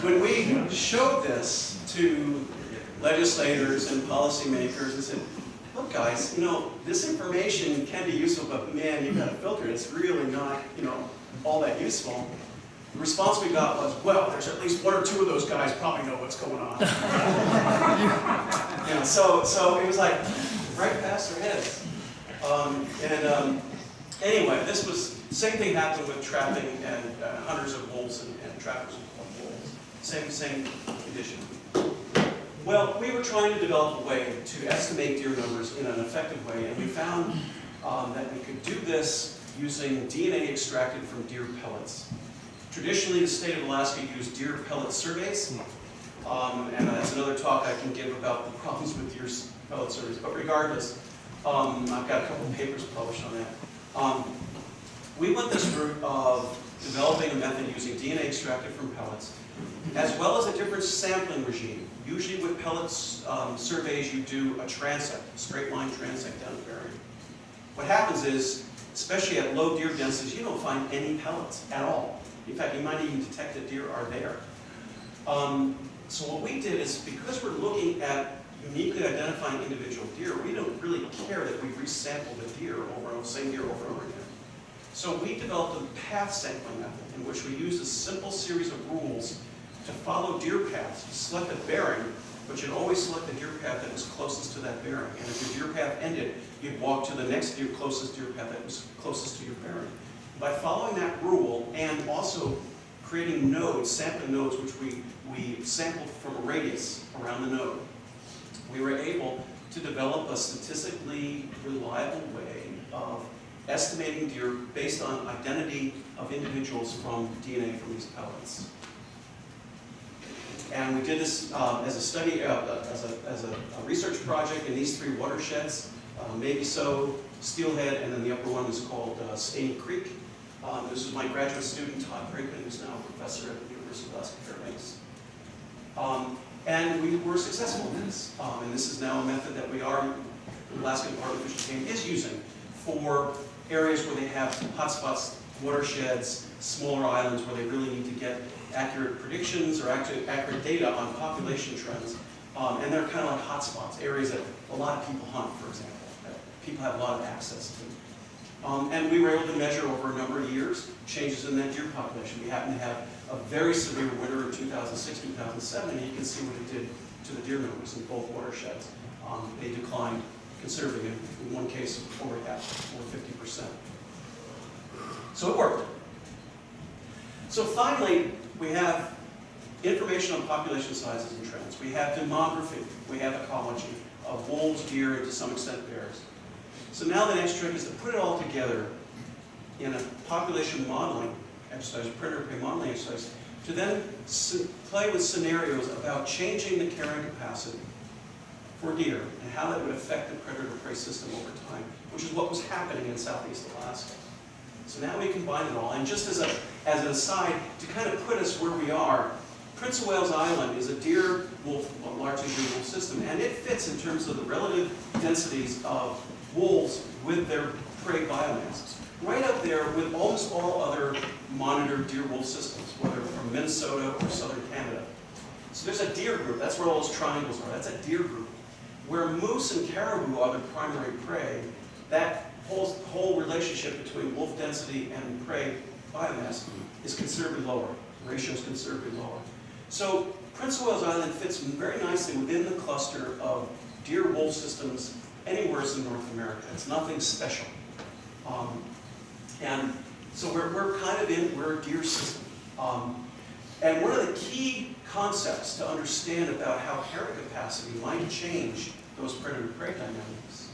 When we showed this to legislators and policymakers and said, look guys, this information can be useful, but man, you've got to filter it. It's really not, all that useful. The response we got was, well, there's at least one or two of those guys probably know what's going on. So it was like right past their heads. Anyway, this was, same thing happened with trapping and hunters of wolves and trappers of wolves. Same condition. Well, we were trying to develop a way to estimate deer numbers in an effective way, and we found that we could do this using DNA extracted from deer pellets. Traditionally, the state of Alaska used deer pellet surveys, and that's another talk I can give about the problems with deer pellet surveys. But regardless, I've got a couple of papers published on that. We went this route of developing a method using DNA extracted from pellets, as well as a different sampling regime. Usually with pellets surveys, you do a transect, a straight line transect down the bearing. What happens is, especially at low deer densities, you don't find any pellets at all. In fact, you might even detect that deer are there. So what we did is, because we're looking at uniquely identifying individual deer, we don't really care that we resample the deer same deer over and over again. So we developed a path sampling method in which we used a simple series of rules to follow deer paths. You select a bearing, but you'd always select the deer path that was closest to that bearing. And if your deer path ended, you'd walk to the next closest deer path that was closest to your bearing. By following that rule and also creating nodes, sampling nodes, which we sampled from a radius around the node, we were able to develop a statistically reliable way of estimating deer based on identity of individuals from DNA from these pellets. And we did this as a study, as a research project in these 3 watersheds, Maybe So, Steelhead, and then the upper one is called Stony Creek. This is my graduate student, Todd Brinkman, who's now a professor at the University of Alaska Fairbanks. And we were successful in this. And this is now a method that the Alaska Department of Fish and Game is using for areas where they have hotspots, watersheds, smaller islands where they really need to get accurate predictions or accurate data on population trends. And they're kind of like hotspots, areas that a lot of people hunt, for example, that people have a lot of access to. And we were able to measure over a number of years changes in that deer population. We happened to have a very severe winter in 2006, 2007, and you can see what it did to the deer numbers in both watersheds. They declined considerably, in one case over half, over 50%. So it worked. So finally, we have information on population sizes and trends. We have demography. We have ecology of wolves, deer, and to some extent bears. So now the next trick is to put it all together in a population modeling exercise, predator-prey modeling exercise, to then play with scenarios about changing the carrying capacity for deer and how that would affect the predator-prey system over time, which is what was happening in southeast Alaska. So now we combine it all, and just as an aside, to kind of put us where we are, Prince of Wales Island is a deer-wolf, largely deer-wolf system, and it fits in terms of the relative densities of wolves with their prey biomasses. Right up there with almost all other monitored deer-wolf systems, whether from Minnesota or southern Canada. So there's a deer group, that's where all those triangles are, that's a deer group. Where moose and caribou are the primary prey, that whole relationship between wolf density and prey biomass is considerably lower. The ratio is considerably lower. So Prince of Wales Island fits very nicely within the cluster of deer-wolf systems anywhere in North America. It's nothing special. And so we're kind of we're a deer system. And one of the key concepts to understand about how carrying capacity might change those predator-prey dynamics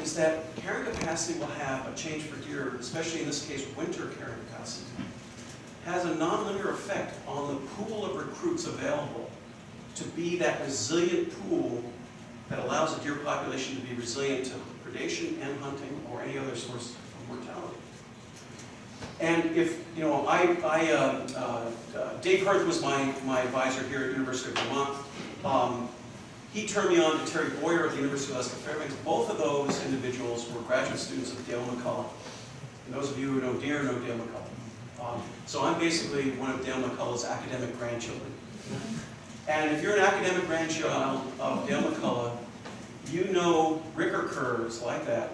is that carrying capacity will have a change for deer, especially in this case winter carrying capacity, has a nonlinear effect on the pool of recruits available to be that resilient pool that allows a deer population to be resilient to predation and hunting or any other source of mortality. And if, you know, Dave Hirth was my advisor here at University of Vermont. He turned me on to Terry Boyer at the University of Alaska Fairbanks. Both of those individuals were graduate students of Dale McCullough. And those of you who know deer know Dale McCullough. So I'm basically one of Dale McCullough's academic grandchildren. And if you're an academic grandchild of Dale McCullough, you know Ricker curves like that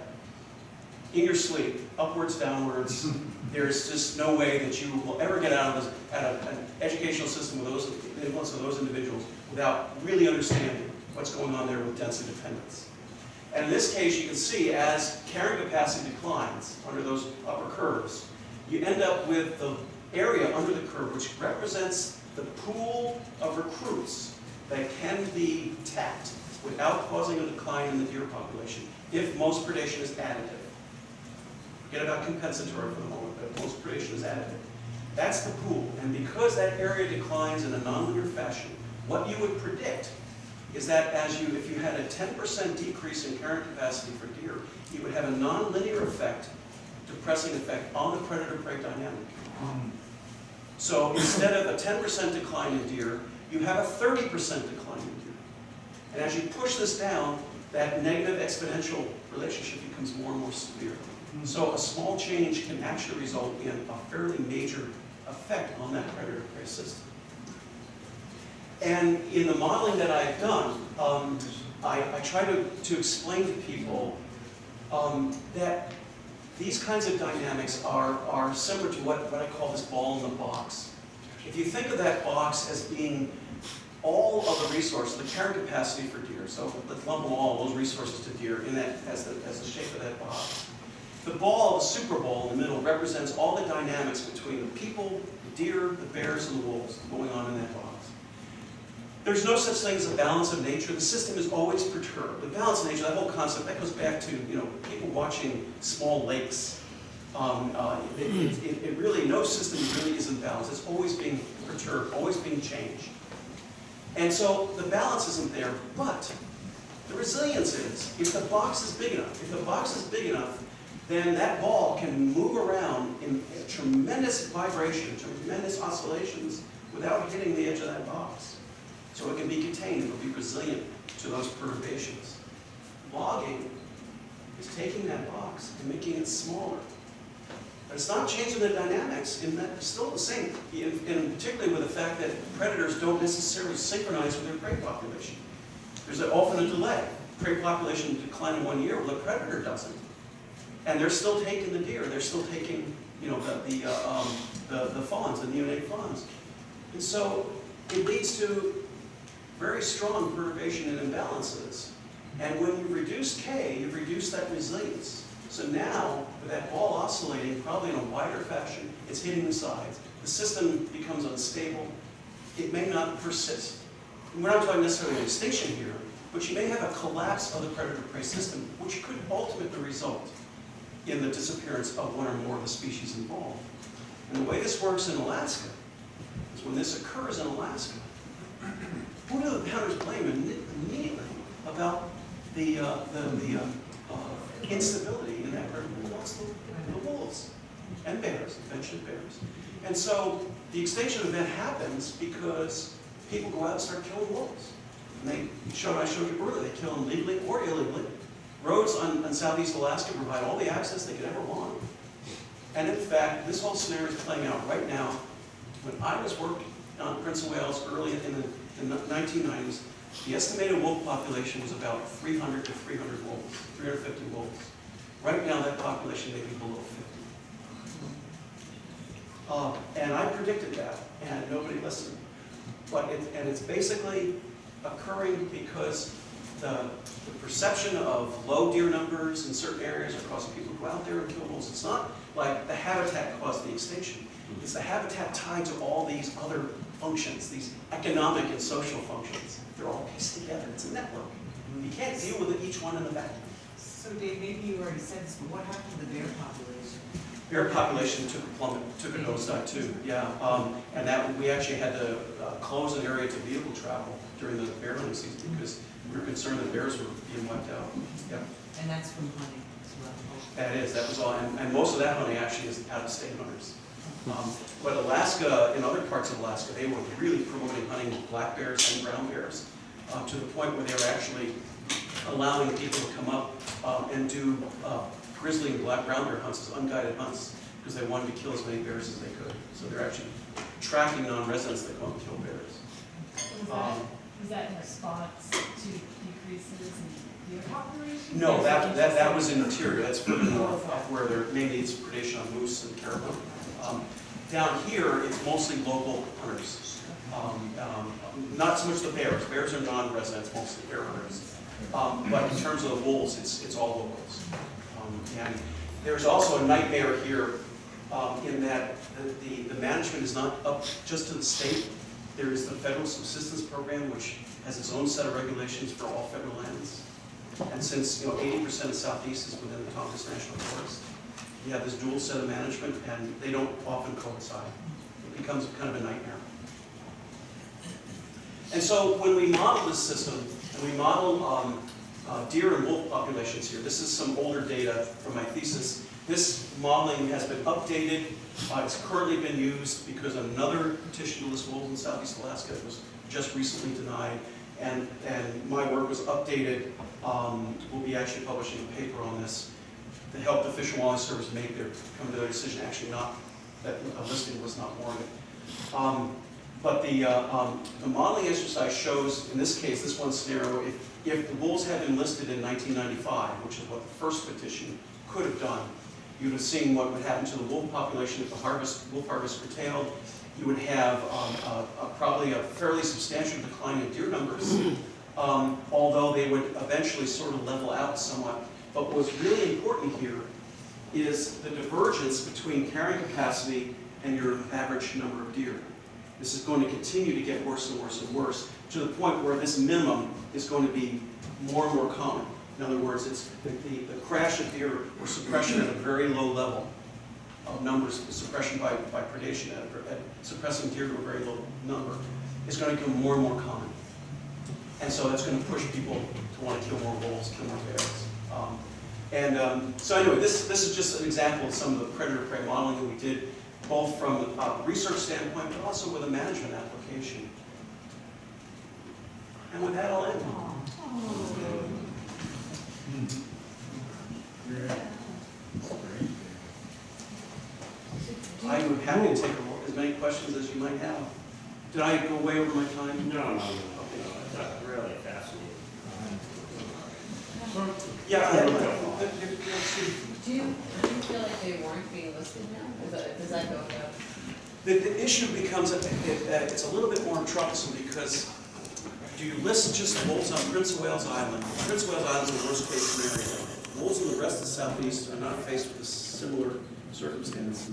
in your sleep, upwards, downwards. There's just no way that you will ever get out of an educational system with the influence of those individuals without really understanding what's going on there with density dependence. And in this case, you can see as carrying capacity declines under those upper curves, you end up with the area under the curve, which represents the pool of recruits that can be tapped without causing a decline in the deer population if most predation is additive. Forget about compensatory for the moment, but most predation is additive. That's the pool, and because that area declines in a nonlinear fashion, what you would predict is that if you had a 10% decrease in carrying capacity for deer, you would have a nonlinear effect, depressing effect on the predator-prey dynamic. So instead of a 10% decline in deer, you have a 30% decline in deer. And as you push this down, that negative exponential relationship becomes more and more severe. So a small change can actually result in a fairly major effect on that predator-prey system. And in the modeling that I've done, I try to explain to people that these kinds of dynamics are similar to what I call this ball in the box. If you think of that box as being all of the resources, the carrying capacity for deer, so let's lump them all, those resources to deer, in that as the shape of that box. The ball, the super ball in the middle, represents all the dynamics between the people, the deer, the bears, and the wolves going on in that box. There's no such thing as a balance of nature. The system is always perturbed. The balance of nature, that whole concept, that goes back to people watching small lakes. It really, no system really isn't balanced. It's always being perturbed, always being changed. And so the balance isn't there, but the resilience is. If the box is big enough, then that ball can move around in tremendous vibration, tremendous oscillations without hitting the edge of that box. So it can be contained, it will be resilient to those perturbations. Logging is taking that box and making it smaller. But it's not changing the dynamics in that it's still the same, and particularly with the fact that predators don't necessarily synchronize with their prey population. There's often a delay. Prey population decline in 1 year, well, the predator doesn't. And they're still taking the deer, they're still taking, you know, the fawns, the neonatal fawns. And so it leads to very strong perturbation and imbalances. And when you reduce K, you reduce that resilience. So now, with that ball oscillating, probably in a wider fashion, it's hitting the sides. The system becomes unstable. It may not persist. And we're not talking necessarily extinction here, but you may have a collapse of the predator-prey system, which could ultimately result in the disappearance of one or more of the species involved. And the way this works in Alaska is when this occurs in Alaska, who do the hunters blame immediately about the instability in that predator? Well, it's the wolves and bears, eventually bears. And so the extinction event happens because people go out and start killing wolves. And I showed you earlier, they kill them legally or illegally. Roads on southeast Alaska provide all the access they could ever want. And in fact, this whole scenario is playing out right now. When I was working on Prince of Wales early in the 1990s, the estimated wolf population was about 300 to 300 wolves, 350 wolves. Right now, that population may be below 50. And I predicted that, and nobody listened. And it's basically occurring because the perception of low deer numbers in certain areas are causing people to go out there and kill wolves. It's not like the habitat caused the extinction. It's the habitat tied to all these other functions, these economic and social functions. They're all pieced together. It's a network. You can't deal with each one in the vacuum. So Dave, maybe you already said this, but what happened to the bear population? Bear population took a plummet, took a nosedive too, yeah. And that we actually had to close an area to vehicle travel during the bear hunting season because we were concerned that bears were being wiped out. Yeah. And that's from hunting as well. That was all, and most of that hunting actually is out-of-state hunters. But Alaska, in other parts of Alaska, they were really promoting hunting black bears and brown bears to the point where they were actually allowing people to come up and do grizzly and brown bear hunts as unguided hunts because they wanted to kill as many bears as they could. So they're actually tracking non-residents that go and kill bears. Was that in response to decreases in deer population? No, that was in interior. That's further north, up where there mainly is predation on moose and caribou. Down here, it's mostly local hunters. Not so much the bears. Bears are non-residents, mostly bear hunters. But in terms of the wolves, it's all locals. And there's also a nightmare here in that the management is not up just to the state. There is the federal subsistence program, which has its own set of regulations for all federal lands. And since 80% of Southeast is within the Tongass National Forest, you have this dual set of management, and they don't often coincide. It becomes kind of a nightmare. And so when we model this system, and we model deer and wolf populations here, this is some older data from my thesis. This modeling has been updated. It's currently been used because another petition to list wolves in Southeast Alaska was just recently denied, and my work was updated. We'll be actually publishing a paper on this to help the Fish and Wildlife Service come to their decision, actually not, that a listing was not warranted. But the modeling exercise shows, in this case, this one scenario, if the wolves had been listed in 1995, which is what the first petition could have done, you would have seen what would happen to the wolf population if the wolf harvest curtailed. You would have probably a fairly substantial decline in deer numbers, although they would eventually sort of level out somewhat. But what's really important here is the divergence between carrying capacity and your average number of deer. This is going to continue to get worse and worse and worse to the point where this minimum is going to be more and more common. In other words, it's the crash of deer or suppression at a very low level of numbers, suppression by predation, at suppressing deer to a very low number, is going to become more and more common. And so that's going to push people to want to kill more wolves, kill more bears. So anyway, this is just an example of some of the predator-prey modeling that we did, both from a research standpoint, but also with a management application. And with that, I'll end. I am happy to take as many questions as you might have. Did I go way over my time? No, that's really fascinating. Yeah. Do you feel like they weren't being listed now? Does that go up? The issue becomes, it's a little bit more troublesome because do you list just wolves on Prince of Wales Island? Prince of Wales Island is the worst case scenario. Wolves in the rest of the Southeast are not faced with a similar circumstance.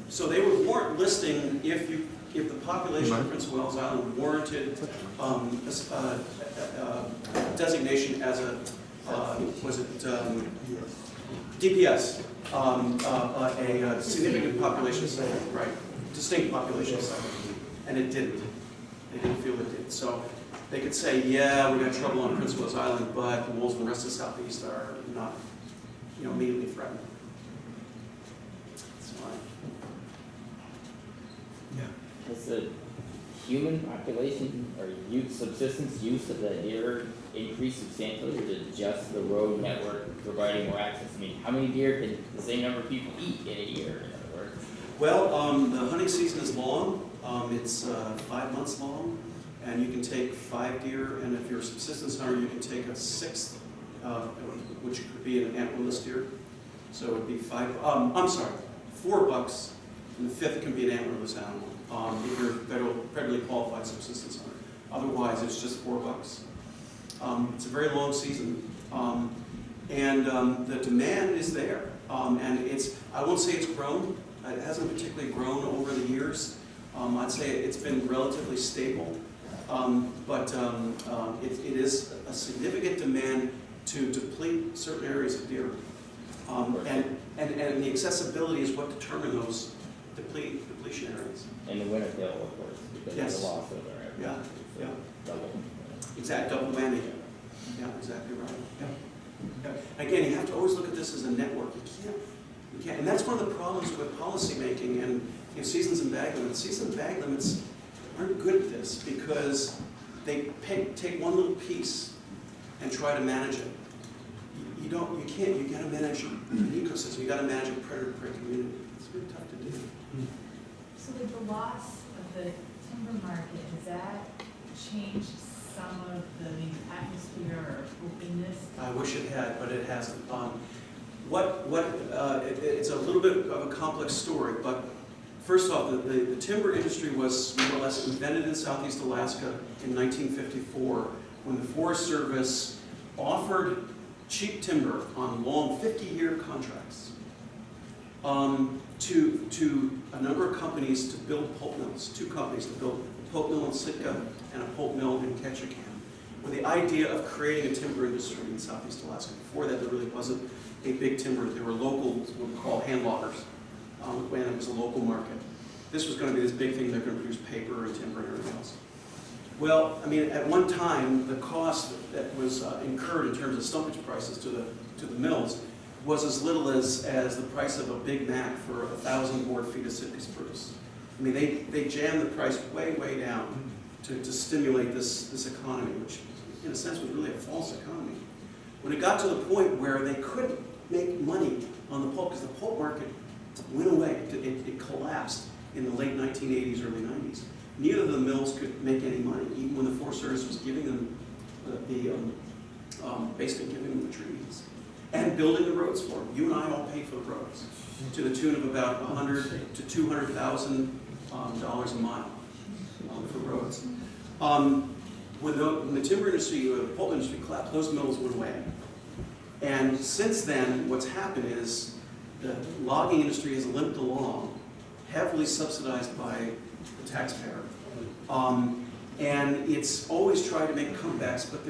So they would warrant listing if the population of Prince of Wales Island warranted designation as a, DPS, a significant population site, right? Distinct population site, and it didn't. They didn't feel it did. So they could say, yeah, we got trouble on Prince of Wales Island, but the wolves in the rest of the Southeast are not, immediately threatened. That's fine. Yeah. Has the human population or subsistence use of the deer increased substantially, or is it just the road network providing more access? I mean, how many deer can the same number of people eat in a year, in other words? Well, the hunting season is long. It's 5 months long, and you can take 5 deer, and if you're a subsistence hunter, you can take a 6th, which could be an antlerless deer. So it would be 4 bucks, and the 5th can be an antlerless animal. If you're a federally qualified subsistence hunter. Otherwise, it's just 4 bucks. It's a very long season, and the demand is there. And I won't say it's grown. It hasn't particularly grown over the years. I'd say it's been relatively stable, but it is a significant demand to deplete certain areas of deer. And the accessibility is what determine those depletion areas. And the winter kill, of course, because Yes. of the loss of their Yeah, yeah. double. Exact double whammy. Yeah, exactly right. Yeah. Again, you have to always look at this as a network. You can't, and that's one of the problems with policy making and seasons and bag limits. Season and bag limits aren't good at this because they take one little piece and try to manage it. You can't. You got to manage an ecosystem. You got to manage a predator-prey community. It's very tough to do. So with the loss of the timber market, has that changed some of the atmosphere or openness? I wish it had, but it hasn't. It's a little bit of a complex story, but first off, the timber industry was more or less invented in Southeast Alaska in 1954 when the Forest Service offered cheap timber on long 50-year contracts to a number of companies to build pulp mills, 2 companies to build a pulp mill in Sitka and a pulp mill in Ketchikan, with the idea of creating a timber industry in Southeast Alaska. Before that, there really wasn't a big timber. There were local, what we call hand loggers, and it was a local market. This was going to be this big thing. They're going to produce paper and timber and everything else. Well, I mean, at one time, the cost that was incurred in terms of stumpage prices to the mills was as little as the price of a Big Mac for 1,000 board feet of Sitka spruce. I mean, they jammed the price way, way down to stimulate this economy, which in a sense was really a false economy. When it got to the point where they couldn't make money on the pulp, because the pulp market went away, it collapsed in the late 1980s, early 90s. Neither of the mills could make any money, even when the Forest Service was giving them basically giving them the trees and building the roads for them. You and I all paid for the roads to the tune of about $100,000 to $200,000 a mile for roads. When the timber industry, or the pulp industry collapsed, those mills went away. And since then, what's happened is the logging industry has limped along, heavily subsidized by the taxpayer. And it's always tried to make comebacks, but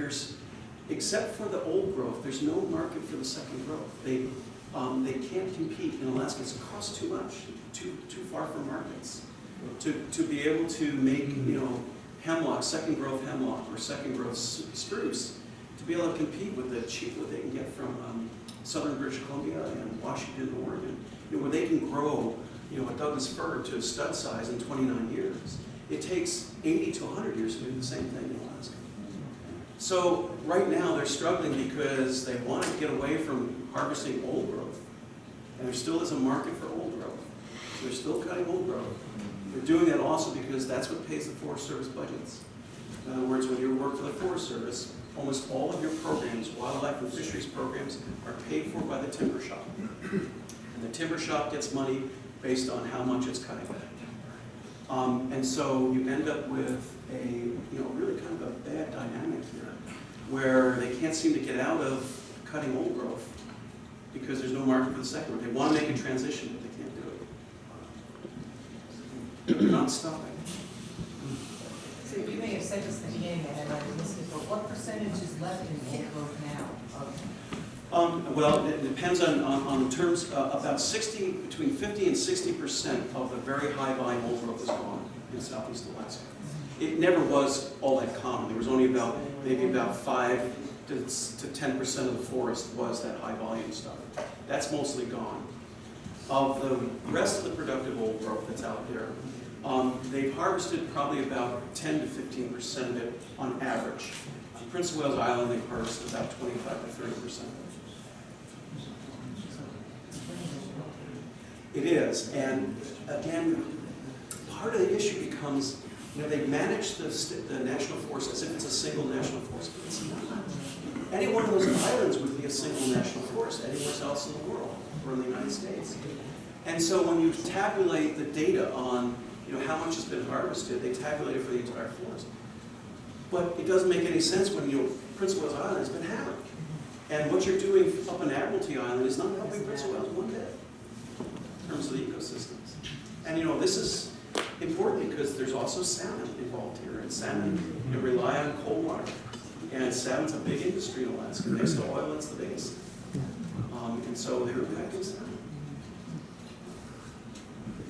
except for the old growth, there's no market for the second growth. They can't compete in Alaska. It costs too much, too far for markets to be able to make hemlock, second growth hemlock or second growth spruce to be able to compete with the cheap wood they can get from southern British Columbia and Washington and Oregon, where they can grow a Douglas fir to stud size in 29 years. It takes 80 to 100 years to do the same thing in Alaska. So right now they're struggling because they want to get away from harvesting old growth. And there still is a market for old growth. So they're still cutting old growth. They're doing that also because that's what pays the Forest Service budgets. In other words, when you work for the Forest Service, almost all of your programs, wildlife and fisheries programs, are paid for by the timber shop. And the timber shop gets money based on how much it's cutting. And so you end up with a really kind of a bad dynamic here, where they can't seem to get out of cutting old growth because there's no market for the second one. They want to make a transition, but they can't do it. They're not stopping. So you may have said this in the beginning, and I missed it, but what percentage is left in old growth now? Well, it depends on terms. About between 50 and 60% of the very high volume old growth is gone in southeast Alaska. It never was all that common. There was only maybe about 5 to 10% of the forest was that high volume stuff. That's mostly gone. Of the rest of the productive old growth that's out there, they've harvested probably about 10 to 15% of it on average. On Prince of Wales Island, they've harvested about 25 to 30%. It is, and again, part of the issue becomes, they manage the national forest as if it's a single national forest, but it's not. Any one of those islands would be a single national forest anywhere else in the world or in the United States. And so when you tabulate the data on how much has been harvested, they tabulate it for the entire forest. But it doesn't make any sense when Prince of Wales Island has been hammered. And what you're doing up in Admiralty Island is not helping Prince of Wales one bit in terms of the ecosystems. And this is important because there's also salmon involved here, and salmon rely on cold water. And salmon's a big industry in Alaska. Next to oil, it's the biggest. And so they're impacting salmon.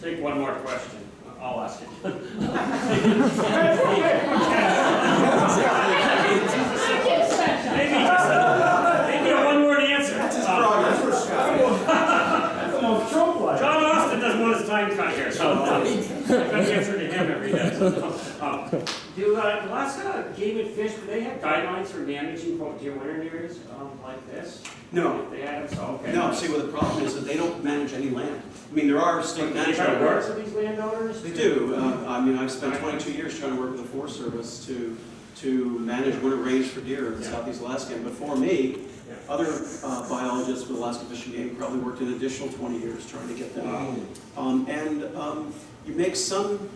Take one more question. I'll ask it. Maybe a one-word answer. That's his progress for Scott. That's the most Trump-like. John Austin doesn't want his time cut here, so I got to answer to him every day. Do Alaska Game and Fish, do they have guidelines for managing deer wintering areas like this? No. If they have them, so okay. No, see, what the problem is that they don't manage any land. I mean, there are state Do they management try to work boards. with these landowners? They do. I've spent 22 years trying to work with the Forest Service to manage winter range for deer in southeast Alaska. And before me, other biologists with Alaska Fish and Game probably worked an additional 20 years trying to get them. You make some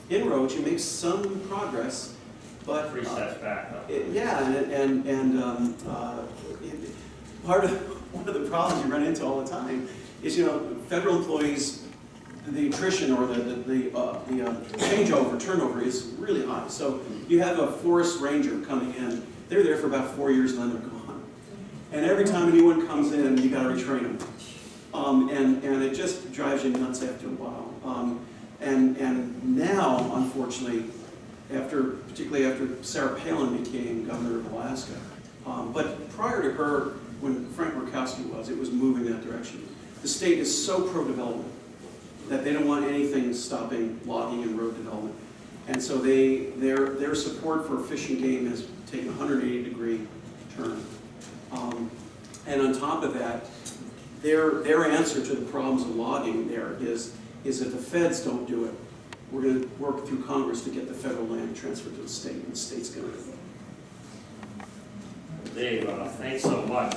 inroads, you make some progress, but Three steps back, though. one of the problems you run into all the time is, federal employees, the attrition or the turnover is really high. So you have a forest ranger coming in, they're there for about 4 years and then they're gone. And every time a new one comes in, you got to retrain them. And it just drives you nuts after a while. And now, unfortunately, particularly after Sarah Palin became governor of Alaska, but prior to her, when Frank Murkowski it was moving that direction. The state is so pro-development that they don't want anything stopping logging and road development. And so their support for fish and game has taken a 180-degree turn. And on top of that, their answer to the problems of logging there is if the feds don't do it, we're going to work through Congress to get the federal land transferred to the state, and the state's going to do it. Dave, thanks so much.